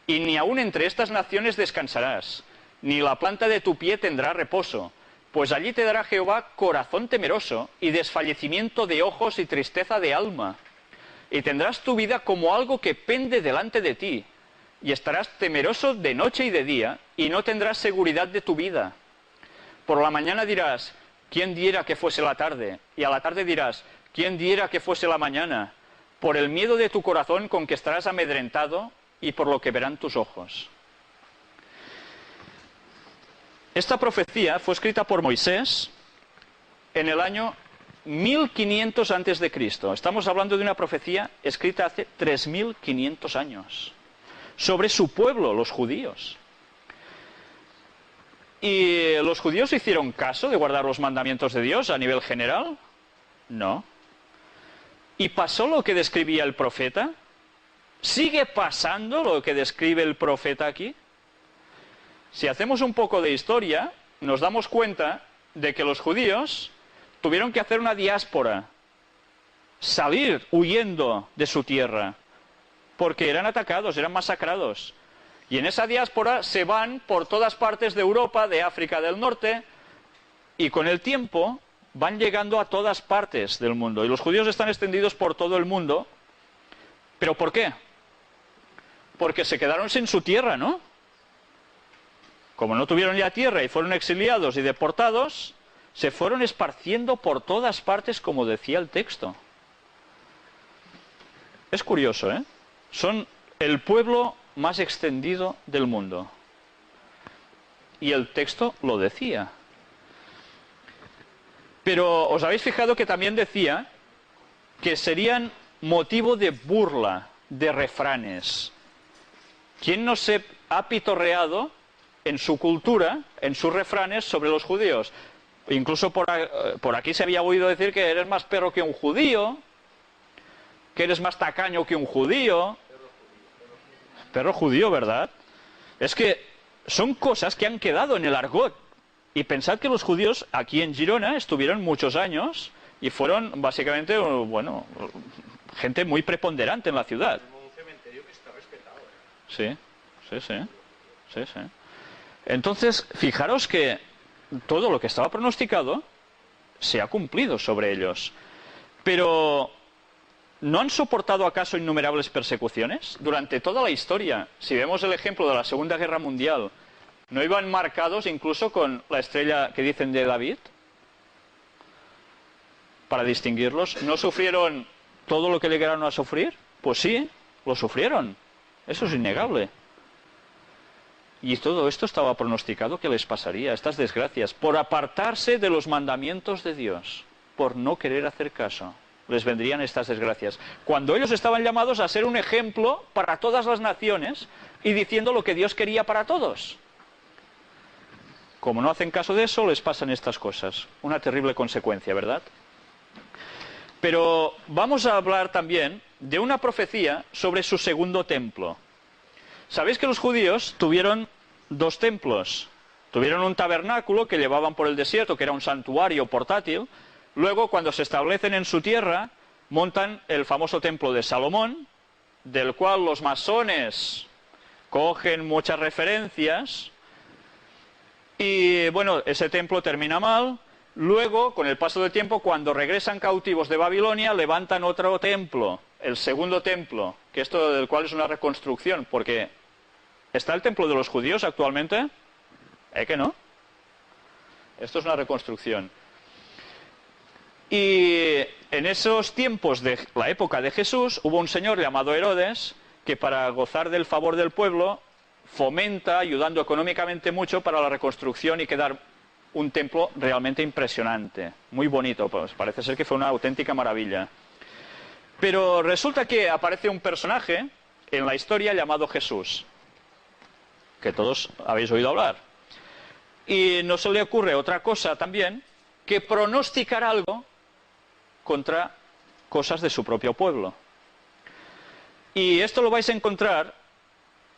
Y ni aun entre estas naciones descansarás, ni la planta de tu pie tendrá reposo, pues allí te dará Jehová corazón temeroso, y desfallecimiento de ojos y tristeza de alma. Y tendrás tu vida como algo que pende delante de ti, y estarás temeroso de noche y de día, y no tendrás seguridad de tu vida. Por la mañana dirás, ¿quién diera que fuese la tarde? Y a la tarde dirás, ¿quién diera que fuese la mañana? Por el miedo de tu corazón con que estarás amedrentado, y por lo que verán tus ojos. Esta profecía fue escrita por Moisés en el año 1500 antes de Cristo. Estamos hablando de una profecía escrita hace 3500 años sobre su pueblo, los judíos. ¿Y los judíos hicieron caso de guardar los mandamientos de Dios a nivel general? No. ¿Y pasó lo que describía el profeta? ¿Sigue pasando lo que describe el profeta aquí? Si hacemos un poco de historia, nos damos cuenta de que los judíos tuvieron que hacer una diáspora, salir huyendo de su tierra, porque eran atacados, eran masacrados. Y en esa diáspora se van por todas partes de Europa, de África del Norte, y con el tiempo van llegando a todas partes del mundo. Y los judíos están extendidos por todo el mundo. ¿Pero por qué? Porque se quedaron sin su tierra, ¿no? Como no tuvieron ya tierra y fueron exiliados y deportados, se fueron esparciendo por todas partes, como decía el texto. Es curioso, ¿eh? Son el pueblo más extendido del mundo. Y el texto lo decía. Pero ¿os habéis fijado que también decía que serían motivo de burla, de refranes? ¿Quién no se ha pitorreado en su cultura, en sus refranes sobre los judíos? Incluso por aquí se había oído decir que eres más perro que un judío, que eres más tacaño que un judío. Perro judío, ¿verdad? Es que son cosas que han quedado en el argot. Y pensad que los judíos aquí en Girona estuvieron muchos años y fueron básicamente, bueno, gente muy preponderante en la ciudad. Un cementerio que está respetado. Sí. Entonces, fijaros que todo lo que estaba pronosticado se ha cumplido sobre ellos. Pero ¿no han soportado acaso innumerables persecuciones? Durante toda la historia, si vemos el ejemplo de la Segunda Guerra Mundial, ¿no iban marcados incluso con la estrella que dicen de David? Para distinguirlos. ¿No sufrieron todo lo que llegaron a sufrir? Pues sí, lo sufrieron. Eso es innegable. Y todo esto estaba pronosticado que les pasaría, estas desgracias, por apartarse de los mandamientos de Dios, por no querer hacer caso. Les vendrían estas desgracias. Cuando ellos estaban llamados a ser un ejemplo para todas las naciones y diciendo lo que Dios quería para todos. Como no hacen caso de eso, les pasan estas cosas. Una terrible consecuencia, ¿verdad? Pero vamos a hablar también de una profecía sobre su segundo templo. Sabéis que los judíos tuvieron dos templos. Tuvieron un tabernáculo que llevaban por el desierto, que era un santuario portátil. Luego, cuando se establecen en su tierra, montan el famoso templo de Salomón, del cual los masones cogen muchas referencias. Y bueno, ese templo termina mal. Luego, con el paso del tiempo, cuando regresan cautivos de Babilonia, levantan otro templo, el segundo templo, que esto del cual es una reconstrucción, porque ¿está el templo de los judíos actualmente? Que no. Esto es una reconstrucción. Y en esos tiempos de la época de Jesús, hubo un señor llamado Herodes, que para gozar del favor del pueblo, fomenta, ayudando económicamente mucho para la reconstrucción y quedar un templo realmente impresionante, muy bonito, pues parece ser que fue una auténtica maravilla. Pero resulta que aparece un personaje en la historia llamado Jesús, que todos habéis oído hablar. Y no se le ocurre otra cosa también que pronosticar algo contra cosas de su propio pueblo. Y esto lo vais a encontrar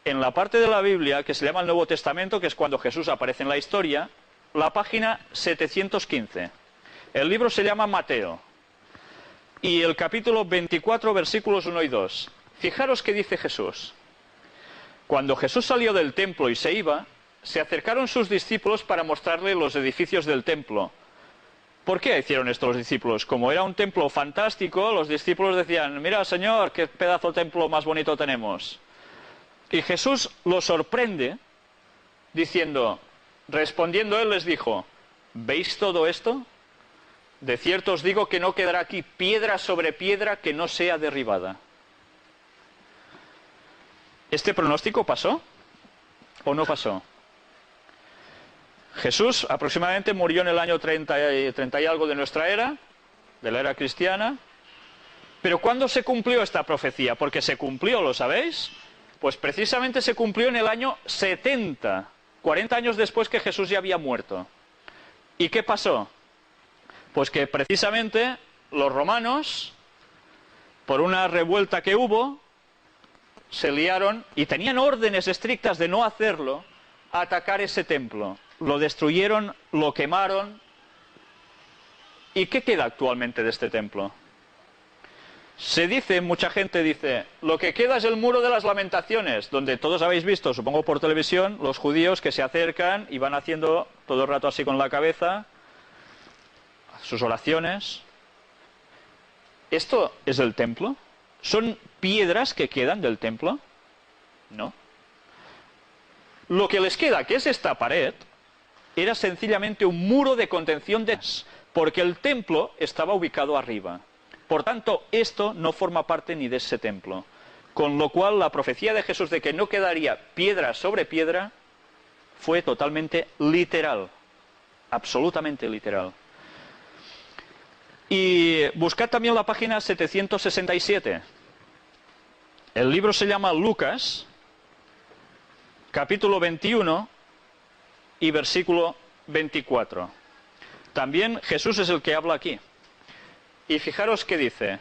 en la parte de la Biblia que se llama el Nuevo Testamento, que es cuando Jesús aparece en la historia, la página 715. El libro se llama Mateo. Y el capítulo 24, versículos 1 y 2. Fijaros qué dice Jesús. Cuando Jesús salió del templo y se iba, se acercaron sus discípulos para mostrarle los edificios del templo. ¿Por qué hicieron esto los discípulos? Como era un templo fantástico, los discípulos decían, mira, Señor, qué pedazo de templo más bonito tenemos. Y Jesús los sorprende diciendo, respondiendo él les dijo, ¿veis todo esto? De cierto os digo que no quedará aquí piedra sobre piedra que no sea derribada. ¿Este pronóstico pasó o no pasó? Jesús aproximadamente murió en el año 30 y algo de nuestra era, de la era cristiana. Pero ¿cuándo se cumplió esta profecía? Porque se cumplió, ¿lo sabéis? Pues precisamente se cumplió en el año 70, 40 años después que Jesús ya había muerto. ¿Y qué pasó? Pues que precisamente los romanos, por una revuelta que hubo, se liaron y tenían órdenes estrictas de no hacerlo, a atacar ese templo. Lo destruyeron, lo quemaron. ¿Y qué queda actualmente de este templo? Se dice, mucha gente dice, lo que queda es el muro de las lamentaciones, donde todos habéis visto, supongo por televisión, los judíos que se acercan y van haciendo todo el rato así con la cabeza sus oraciones. ¿Esto es el templo? ¿Son piedras que quedan del templo? No. Lo que les queda, que es esta pared, era sencillamente un muro de contención porque el templo estaba ubicado arriba. Por tanto, esto no forma parte ni de ese templo. Con lo cual, la profecía de Jesús de que no quedaría piedra sobre piedra fue totalmente literal. Absolutamente literal. Y buscad también la página 767. El libro se llama Lucas, capítulo 21 y versículo 24. También Jesús es el que habla aquí. Y fijaros qué dice.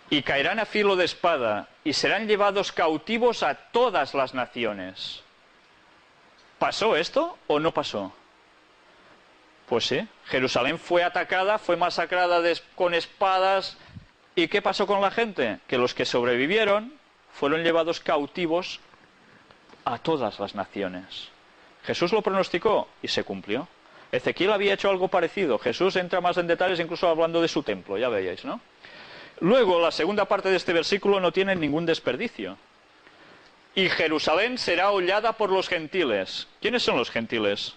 Y caerán a filo de espada y serán llevados cautivos a todas las naciones. ¿Pasó esto o no pasó? Pues sí, Jerusalén fue atacada, fue masacrada con espadas. ¿Y qué pasó con la gente? Que los que sobrevivieron fueron llevados cautivos a todas las naciones. Jesús lo pronosticó y se cumplió. Ezequiel había hecho algo parecido. Jesús entra más en detalles incluso hablando de su templo, ya veíais, ¿no? Luego, la segunda parte de este versículo no tiene ningún desperdicio. Y Jerusalén será hollada por los gentiles. ¿Quiénes son los gentiles?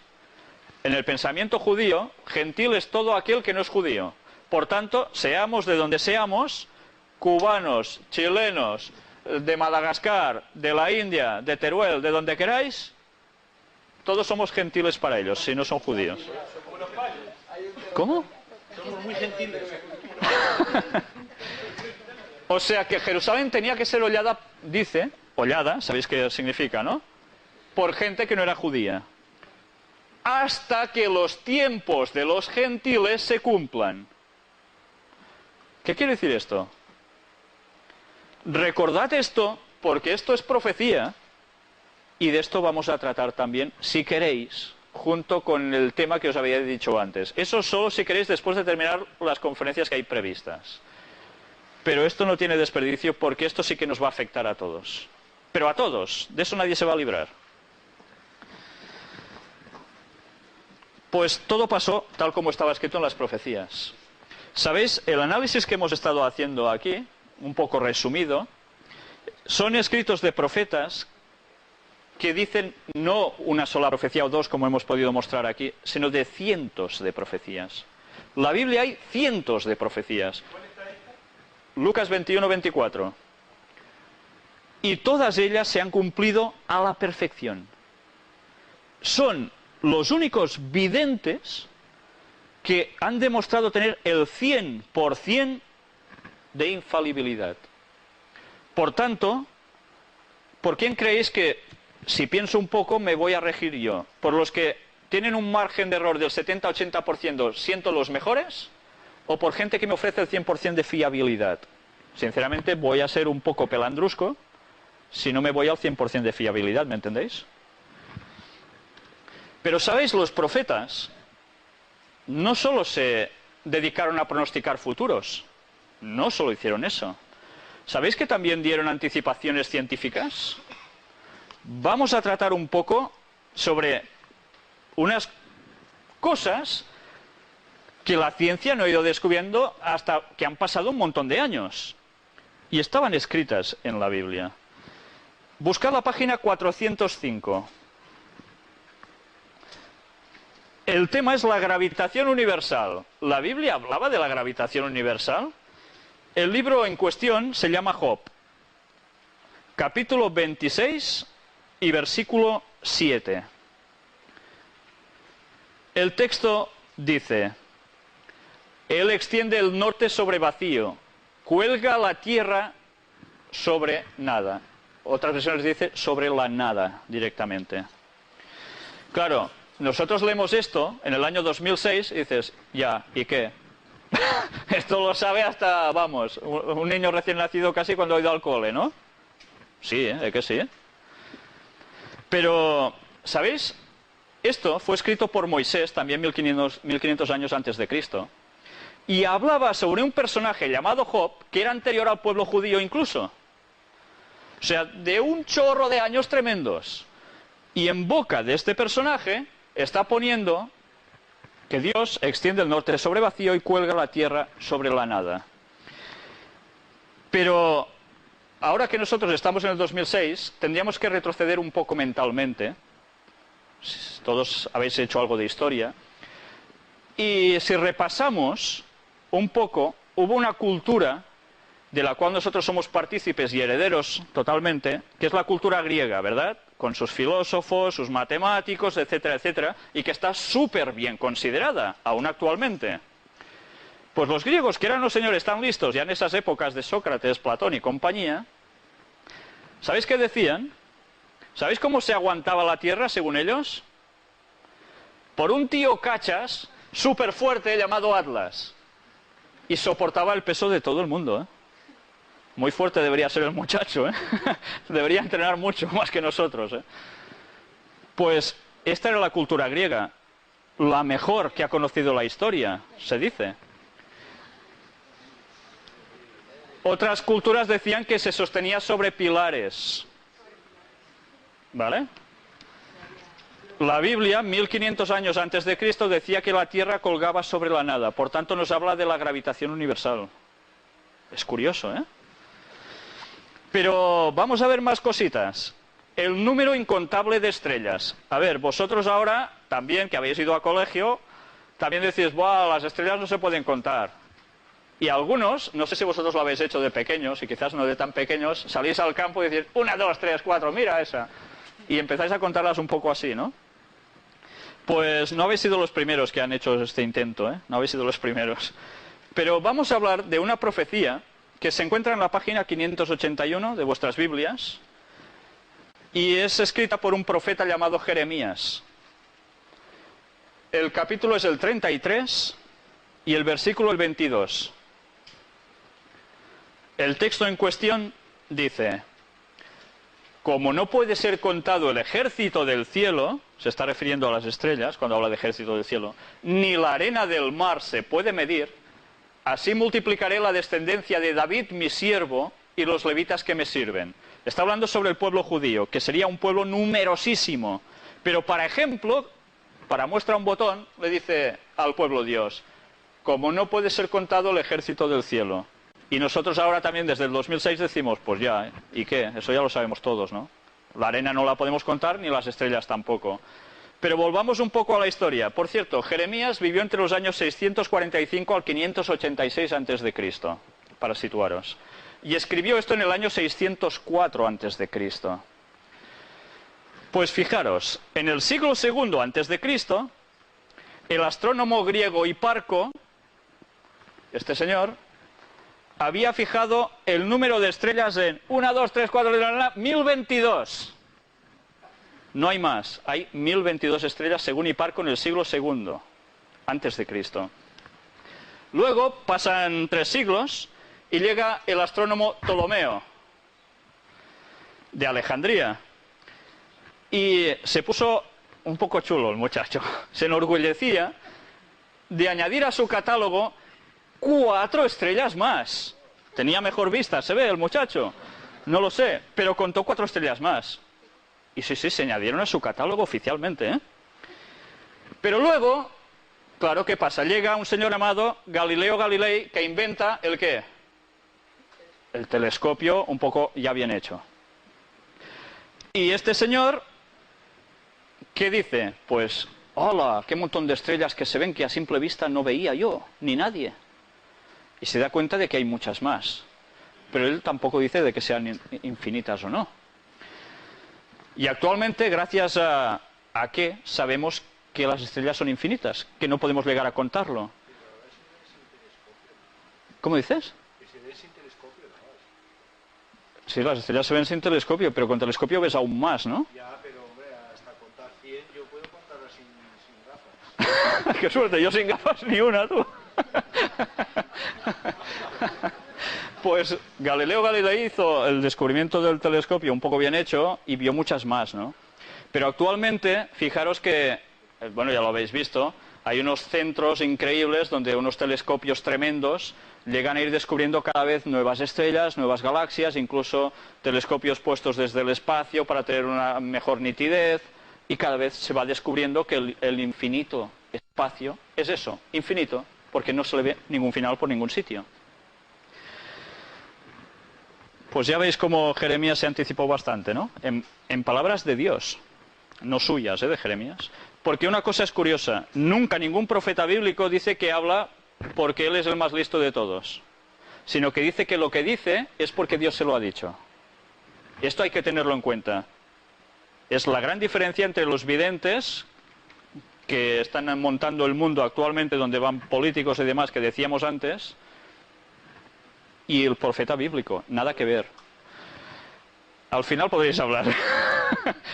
En el pensamiento judío, gentil es todo aquel que no es judío. Por tanto, seamos de donde seamos, cubanos, chilenos, de Madagascar, de la India, de Teruel, de donde queráis, todos somos gentiles para ellos, si no son judíos. ¿Cómo? Somos muy gentiles. O sea que Jerusalén tenía que ser hollada, dice, hollada, sabéis qué significa, ¿no? Por gente que no era judía. Hasta que los tiempos de los gentiles se cumplan. ¿Qué quiere decir esto? Recordad esto, porque esto es profecía. Y de esto vamos a tratar también, si queréis, junto con el tema que os había dicho antes. Eso solo si queréis después de terminar las conferencias que hay previstas. Pero esto no tiene desperdicio porque esto sí que nos va a afectar a todos. Pero a todos, de eso nadie se va a librar. Pues todo pasó tal como estaba escrito en las profecías. ¿Sabéis? El análisis que hemos estado haciendo aquí, un poco resumido, son escritos de profetas que dicen no una sola profecía o dos, como hemos podido mostrar aquí, sino de cientos de profecías. En la Biblia hay cientos de profecías. Lucas 21, 24. Y todas ellas se han cumplido a la perfección. Son los únicos videntes que han demostrado tener el 100% de infalibilidad. Por tanto, ¿por quién creéis que, si pienso un poco, me voy a regir yo? ¿Por los que tienen un margen de error del 70-80% siento los mejores? ¿O por gente que me ofrece el 100% de fiabilidad? Sinceramente voy a ser un poco pelandrusco si no me voy al 100% de fiabilidad, ¿me entendéis? Pero ¿sabéis? Los profetas no solo se dedicaron a pronosticar futuros, no solo hicieron eso. ¿Sabéis que también dieron anticipaciones científicas? Vamos a tratar un poco sobre unas cosas que la ciencia no ha ido descubriendo hasta que han pasado un montón de años. Y estaban escritas en la Biblia. Buscad la página 405. El tema es la gravitación universal. ¿La Biblia hablaba de la gravitación universal? El libro en cuestión se llama Job. Capítulo 26 y versículo 7. El texto dice: Él extiende el norte sobre vacío, cuelga la tierra sobre nada. Otras versiones dice sobre la nada directamente. Claro, nosotros leemos esto en el año 2006 y dices, ya, ¿y qué? Esto lo sabe hasta, vamos, un niño recién nacido casi cuando ha ido al cole, ¿no? Sí, que sí. Pero, ¿sabéis? Esto fue escrito por Moisés, también 1500 años antes de Cristo. Y hablaba sobre un personaje llamado Job, que era anterior al pueblo judío incluso. O sea, de un chorro de años tremendos. Y en boca de este personaje está poniendo que Dios extiende el norte sobre vacío y cuelga la tierra sobre la nada. Pero ahora que nosotros estamos en el 2006, tendríamos que retroceder un poco mentalmente. Todos habéis hecho algo de historia. Y si repasamos un poco, hubo una cultura de la cual nosotros somos partícipes y herederos totalmente, que es la cultura griega, ¿verdad? Con sus filósofos, sus matemáticos, etcétera, etcétera, y que está súper bien considerada, aún actualmente. Pues los griegos, que eran los señores tan listos ya en esas épocas de Sócrates, Platón y compañía, ¿sabéis qué decían? ¿Sabéis cómo se aguantaba la tierra, según ellos? Por un tío cachas, súper fuerte, llamado Atlas. Y soportaba el peso de todo el mundo, ¿eh? Muy fuerte debería ser el muchacho, ¿eh? Debería entrenar mucho más que nosotros, ¿eh? Pues esta era la cultura griega, la mejor que ha conocido la historia, se dice. Otras culturas decían que se sostenía sobre pilares, ¿vale? La Biblia, 1500 años antes de Cristo, decía que la Tierra colgaba sobre la nada, por tanto nos habla de la gravitación universal. Es curioso, ¿eh? Pero vamos a ver más cositas. El número incontable de estrellas. A ver, vosotros ahora, también, que habéis ido a colegio, también decís, ¡buah, las estrellas no se pueden contar! Y algunos, no sé si vosotros lo habéis hecho de pequeños, y quizás no de tan pequeños, salís al campo y decís, 1, 2, 3, 4, mira esa. Y empezáis a contarlas un poco así, ¿no? Pues no habéis sido los primeros que han hecho este intento, ¿eh? No habéis sido los primeros. Pero vamos a hablar de una profecía que se encuentra en la página 581 de vuestras Biblias, y es escrita por un profeta llamado Jeremías. El capítulo es el 33 y el versículo el 22. El texto en cuestión dice: como no puede ser contado el ejército del cielo, se está refiriendo a las estrellas cuando habla de ejército del cielo, ni la arena del mar se puede medir, así multiplicaré la descendencia de David mi siervo y los levitas que me sirven. Está hablando sobre el pueblo judío, que sería un pueblo numerosísimo, pero para ejemplo, para muestra un botón, le dice al pueblo Dios, como no puede ser contado el ejército del cielo. Y nosotros ahora también desde el 2006 decimos, pues ya, ¿y qué? Eso ya lo sabemos todos, ¿no? La arena no la podemos contar, ni las estrellas tampoco. Pero volvamos un poco a la historia. Por cierto, Jeremías vivió entre los años 645 al 586 a.C., para situaros. Y escribió esto en el año 604 a.C. Pues fijaros, en el siglo II a.C., el astrónomo griego Hiparco, este señor, había fijado el número de estrellas en 1, 2, 3, 4, 1022. No hay más, hay 1022 estrellas según Hiparco en el siglo II antes de Cristo. Luego pasan 3 siglos y llega el astrónomo Ptolomeo de Alejandría y se puso un poco chulo el muchacho. Se enorgullecía de añadir a su catálogo 4 estrellas más. Tenía mejor vista, ¿se ve el muchacho? No lo sé, pero contó 4 estrellas más. Y sí, se añadieron a su catálogo oficialmente, ¿eh? Pero luego, claro, ¿qué pasa? Llega un señor llamado Galileo Galilei que inventa ¿el qué? El telescopio un poco ya bien hecho. Y este señor, ¿qué dice? Pues, ¡hola! ¡Qué montón de estrellas que se ven que a simple vista no veía yo, ni nadie! Y se da cuenta de que hay muchas más. Pero él tampoco dice de que sean infinitas o no. Y actualmente, gracias a qué, sabemos que las estrellas son infinitas, que no podemos llegar a contarlo. ¿Cómo dices? Que se ve sin telescopio, nada más. Sí, las estrellas se ven sin telescopio, pero con telescopio ves aún más, ¿no? Ya, pero hombre, hasta contar 100 yo puedo contarlas sin gafas. ¡Qué suerte! Yo sin gafas ni una, tú. Pues Galileo Galilei hizo el descubrimiento del telescopio un poco bien hecho y vio muchas más, ¿no? Pero actualmente, fijaros que, bueno, ya lo habéis visto, hay unos centros increíbles donde unos telescopios tremendos llegan a ir descubriendo cada vez nuevas estrellas, nuevas galaxias, incluso telescopios puestos desde el espacio para tener una mejor nitidez, y cada vez se va descubriendo que el infinito espacio es eso, infinito, porque no se le ve ningún final por ningún sitio. Pues ya veis cómo Jeremías se anticipó bastante, ¿no? En palabras de Dios, no suyas, de Jeremías. Porque una cosa es curiosa, nunca ningún profeta bíblico dice que habla porque él es el más listo de todos, sino que dice que lo que dice es porque Dios se lo ha dicho. Esto hay que tenerlo en cuenta. Es la gran diferencia entre los videntes que están montando el mundo actualmente, donde van políticos y demás que decíamos antes, y el profeta bíblico. Nada que ver. Al final podréis hablar,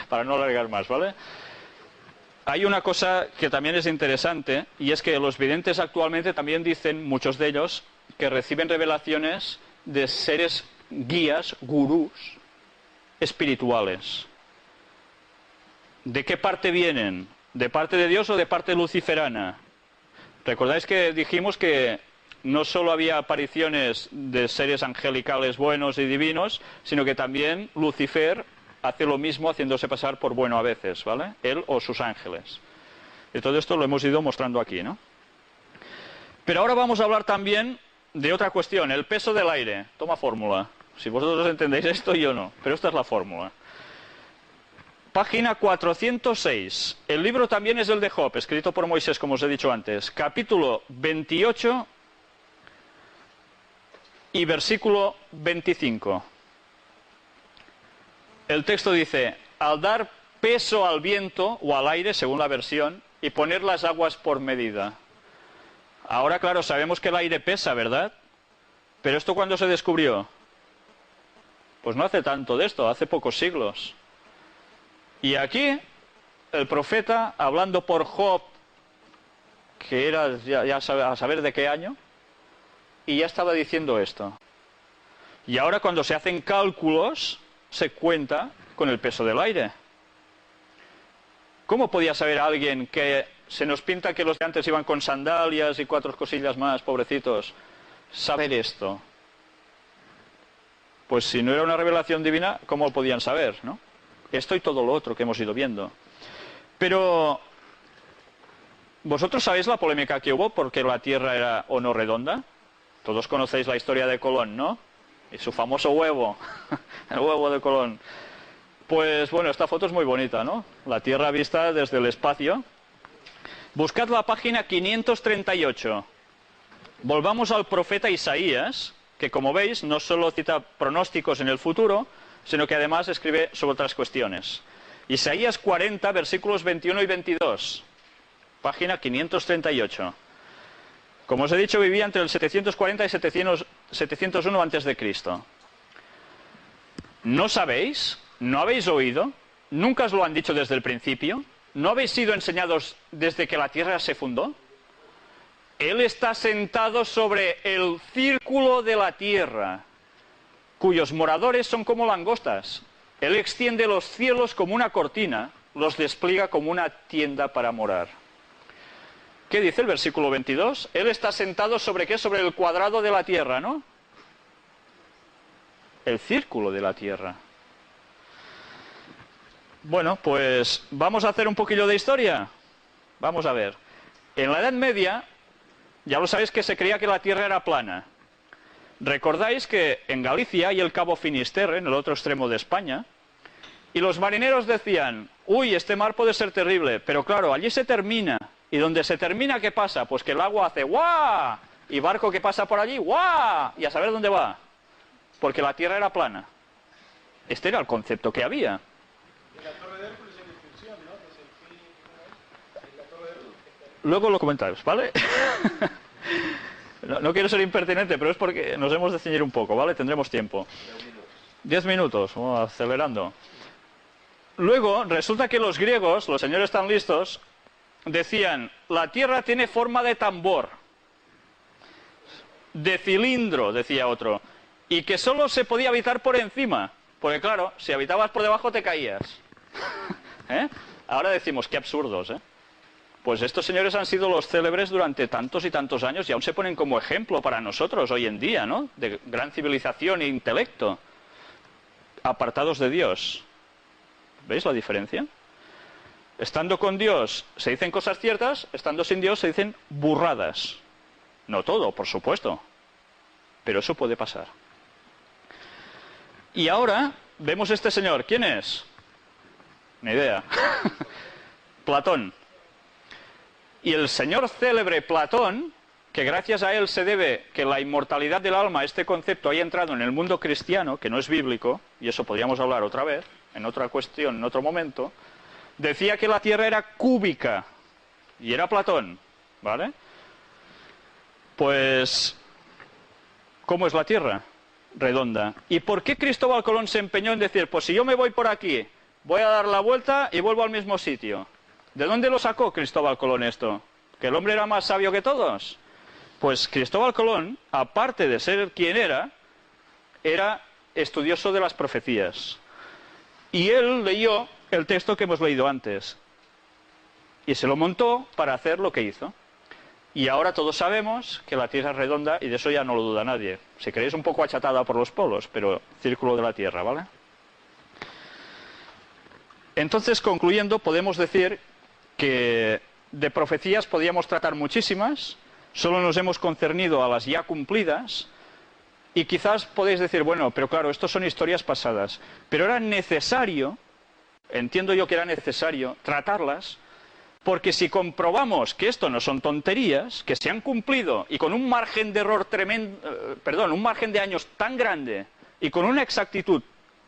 para no alargar más, ¿vale? Hay una cosa que también es interesante, y es que los videntes actualmente también dicen, muchos de ellos, que reciben revelaciones de seres guías, gurús, espirituales. ¿De qué parte vienen? ¿De parte de Dios o de parte luciferana? ¿Recordáis que dijimos que no solo había apariciones de seres angelicales buenos y divinos, sino que también Lucifer hace lo mismo haciéndose pasar por bueno a veces, ¿vale? Él o sus ángeles. Y todo esto lo hemos ido mostrando aquí, ¿no? Pero ahora vamos a hablar también de otra cuestión, el peso del aire. Toma fórmula. Si vosotros entendéis esto, yo no. Pero esta es la fórmula. Página 406. El libro también es el de Job, escrito por Moisés, como os he dicho antes. Capítulo 28 y versículo 25. El texto dice, al dar peso al viento o al aire, según la versión, y poner las aguas por medida. Ahora, claro, sabemos que el aire pesa, ¿verdad? Pero ¿esto cuándo se descubrió? Pues no hace tanto de esto, hace pocos siglos. Y aquí, el profeta, hablando por Job, que era ya a saber de qué año, y ya estaba diciendo esto. Y ahora cuando se hacen cálculos, se cuenta con el peso del aire. ¿Cómo podía saber alguien que se nos pinta que los de antes iban con sandalias y 4 cosillas más, pobrecitos, saber esto? Pues si no era una revelación divina, ¿cómo lo podían saber, no? Esto y todo lo otro que hemos ido viendo. Pero, ¿vosotros sabéis la polémica que hubo porque la Tierra era o no redonda? Todos conocéis la historia de Colón, ¿no? Y su famoso huevo, el huevo de Colón. Pues bueno, esta foto es muy bonita, ¿no? La Tierra vista desde el espacio. Buscad la página 538. Volvamos al profeta Isaías, que como veis no solo cita pronósticos en el futuro, sino que además escribe sobre otras cuestiones. Isaías 40, versículos 21 y 22. Página 538. Como os he dicho, vivía entre el 740 y 701 antes de Cristo. ¿No sabéis? ¿No habéis oído? ¿Nunca os lo han dicho desde el principio? ¿No habéis sido enseñados desde que la tierra se fundó? Él está sentado sobre el círculo de la tierra, cuyos moradores son como langostas. Él extiende los cielos como una cortina, los despliega como una tienda para morar. ¿Qué dice el versículo 22? Él está sentado sobre ¿qué? Sobre el cuadrado de la tierra, ¿no? El círculo de la tierra. Bueno, pues vamos a hacer un poquillo de historia. Vamos a ver. En la Edad Media, ya lo sabéis que se creía que la tierra era plana. Recordáis que en Galicia hay el Cabo Finisterre, en el otro extremo de España, y los marineros decían, uy, este mar puede ser terrible, pero claro, allí se termina. Y donde se termina, ¿qué pasa? Pues que el agua hace ¡guau! Y barco que pasa por allí, ¡guau! Y a saber dónde va. Porque la tierra era plana. Este era el concepto que había. En la Torre de Hércules hay descripción, ¿no? Que es el fin, ¿no? En la Luego lo comentáis, ¿vale? No quiero ser impertinente, pero es porque nos hemos de ceñir un poco, ¿vale? Tendremos tiempo. 10 minutos, vamos acelerando. Luego, resulta que los griegos, los señores tan listos, decían, la Tierra tiene forma de tambor, de cilindro, decía otro, y que solo se podía habitar por encima, porque claro, si habitabas por debajo te caías. ¿Eh? Ahora decimos, qué absurdos, ¿eh? Pues estos señores han sido los célebres durante tantos y tantos años y aún se ponen como ejemplo para nosotros hoy en día, ¿no? De gran civilización e intelecto, apartados de Dios. ¿Veis la diferencia? Estando con Dios se dicen cosas ciertas, estando sin Dios se dicen burradas. No todo, por supuesto, pero eso puede pasar. Y ahora vemos este señor. ¿Quién es? Ni idea. Platón. Y el señor célebre Platón, que gracias a él se debe que la inmortalidad del alma, este concepto, haya entrado en el mundo cristiano, que no es bíblico, y eso podríamos hablar otra vez, en otra cuestión, en otro momento, decía que la Tierra era cúbica, y era Platón, ¿vale? Pues, ¿cómo es la Tierra? Redonda. ¿Y por qué Cristóbal Colón se empeñó en decir, pues si yo me voy por aquí, voy a dar la vuelta y vuelvo al mismo sitio? ¿De dónde lo sacó Cristóbal Colón esto? ¿Que el hombre era más sabio que todos? Pues Cristóbal Colón, aparte de ser quien era estudioso de las profecías. Y él leyó el texto que hemos leído antes. Y se lo montó para hacer lo que hizo. Y ahora todos sabemos que la Tierra es redonda y de eso ya no lo duda nadie. Si queréis un poco achatada por los polos, pero círculo de la Tierra, ¿vale? Entonces, concluyendo, podemos decir que de profecías podíamos tratar muchísimas, solo nos hemos concernido a las ya cumplidas, y quizás podéis decir, bueno, pero claro, estos son historias pasadas, pero era necesario, entiendo yo que era necesario, tratarlas, porque si comprobamos que esto no son tonterías, que se han cumplido, y con un margen de error tremendo, un margen de años tan grande, y con una exactitud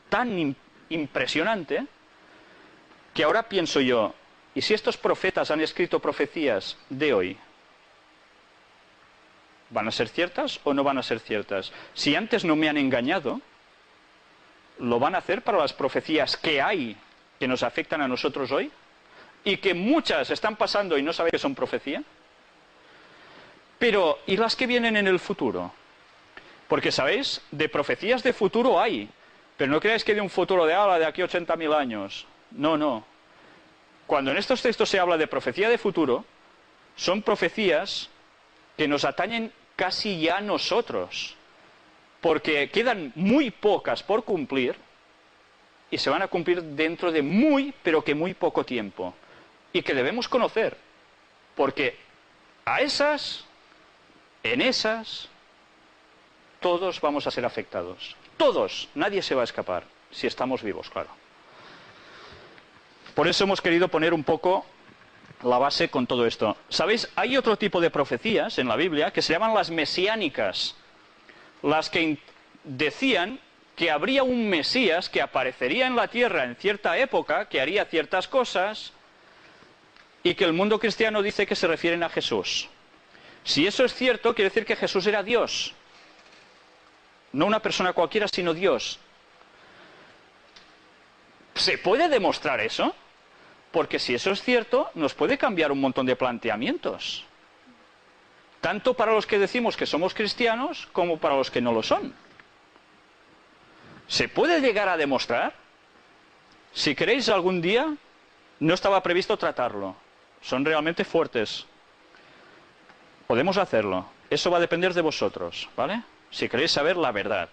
tan impresionante, que ahora pienso yo, ¿y si estos profetas han escrito profecías de hoy? ¿Van a ser ciertas o no van a ser ciertas? Si antes no me han engañado, ¿lo van a hacer para las profecías que hay que nos afectan a nosotros hoy? Y que muchas están pasando y no sabéis que son profecía. Pero, ¿y las que vienen en el futuro? Porque, ¿sabéis? De profecías de futuro hay. Pero no creáis que de un futuro de aquí a 80.000 años. No, no. Cuando en estos textos se habla de profecía de futuro, son profecías que nos atañen casi ya a nosotros, porque quedan muy pocas por cumplir y se van a cumplir dentro de muy, pero que muy poco tiempo, y que debemos conocer, porque en esas, todos vamos a ser afectados, todos, nadie se va a escapar, si estamos vivos, claro. Por eso hemos querido poner un poco la base con todo esto. ¿Sabéis? Hay otro tipo de profecías en la Biblia que se llaman las mesiánicas. Las que decían que habría un Mesías que aparecería en la tierra en cierta época, que haría ciertas cosas, y que el mundo cristiano dice que se refieren a Jesús. Si eso es cierto, quiere decir que Jesús era Dios. No una persona cualquiera, sino Dios. ¿Se puede demostrar eso? Porque si eso es cierto, nos puede cambiar un montón de planteamientos. Tanto para los que decimos que somos cristianos, como para los que no lo son. ¿Se puede llegar a demostrar? Si queréis algún día, no estaba previsto tratarlo. Son realmente fuertes. Podemos hacerlo. Eso va a depender de vosotros, ¿vale? Si queréis saber la verdad.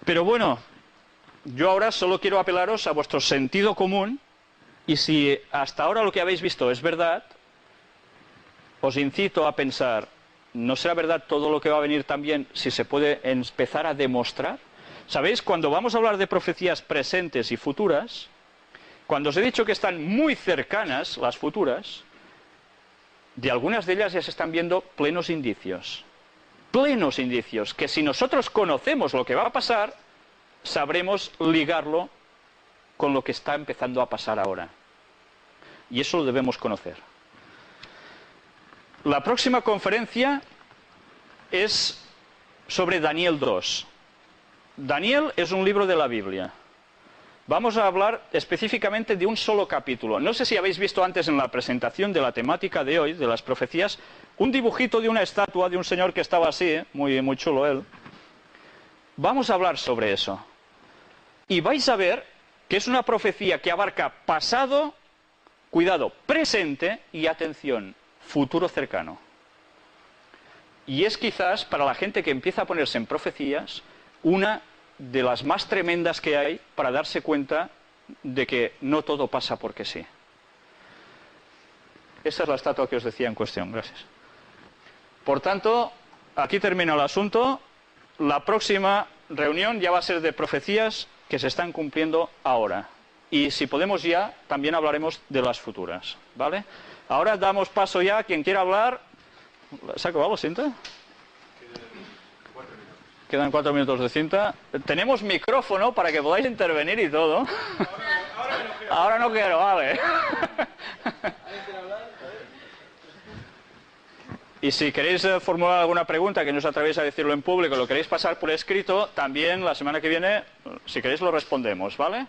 Pero bueno, yo ahora solo quiero apelaros a vuestro sentido común. Y si hasta ahora lo que habéis visto es verdad, os incito a pensar, ¿no será verdad todo lo que va a venir también si se puede empezar a demostrar? ¿Sabéis? Cuando vamos a hablar de profecías presentes y futuras, cuando os he dicho que están muy cercanas las futuras, de algunas de ellas ya se están viendo plenos indicios. Plenos indicios, que si nosotros conocemos lo que va a pasar, sabremos ligarlo con lo que está empezando a pasar ahora. Y eso lo debemos conocer. La próxima conferencia es sobre Daniel 2. Daniel es un libro de la Biblia. Vamos a hablar específicamente de un solo capítulo. No sé si habéis visto antes en la presentación de la temática de hoy, de las profecías, un dibujito de una estatua de un señor que estaba así, muy chulo él. Vamos a hablar sobre eso. Y vais a ver que es una profecía que abarca pasado, cuidado, presente y, atención, futuro cercano. Y es quizás, para la gente que empieza a ponerse en profecías, una de las más tremendas que hay para darse cuenta de que no todo pasa porque sí. Esa es la estatua que os decía en cuestión. Gracias. Por tanto, aquí termina el asunto. La próxima reunión ya va a ser de profecías que se están cumpliendo ahora. Y si podemos ya, también hablaremos de las futuras. ¿Vale? Ahora damos paso ya a quien quiera hablar. ¿Se ha acabado la cinta? Quedan 4 minutos de cinta. Tenemos micrófono para que podáis intervenir y todo. Ahora no quiero, vale. Y si queréis formular alguna pregunta que no os atrevéis a decirlo en público, lo queréis pasar por escrito, también la semana que viene, si queréis, lo respondemos, ¿vale?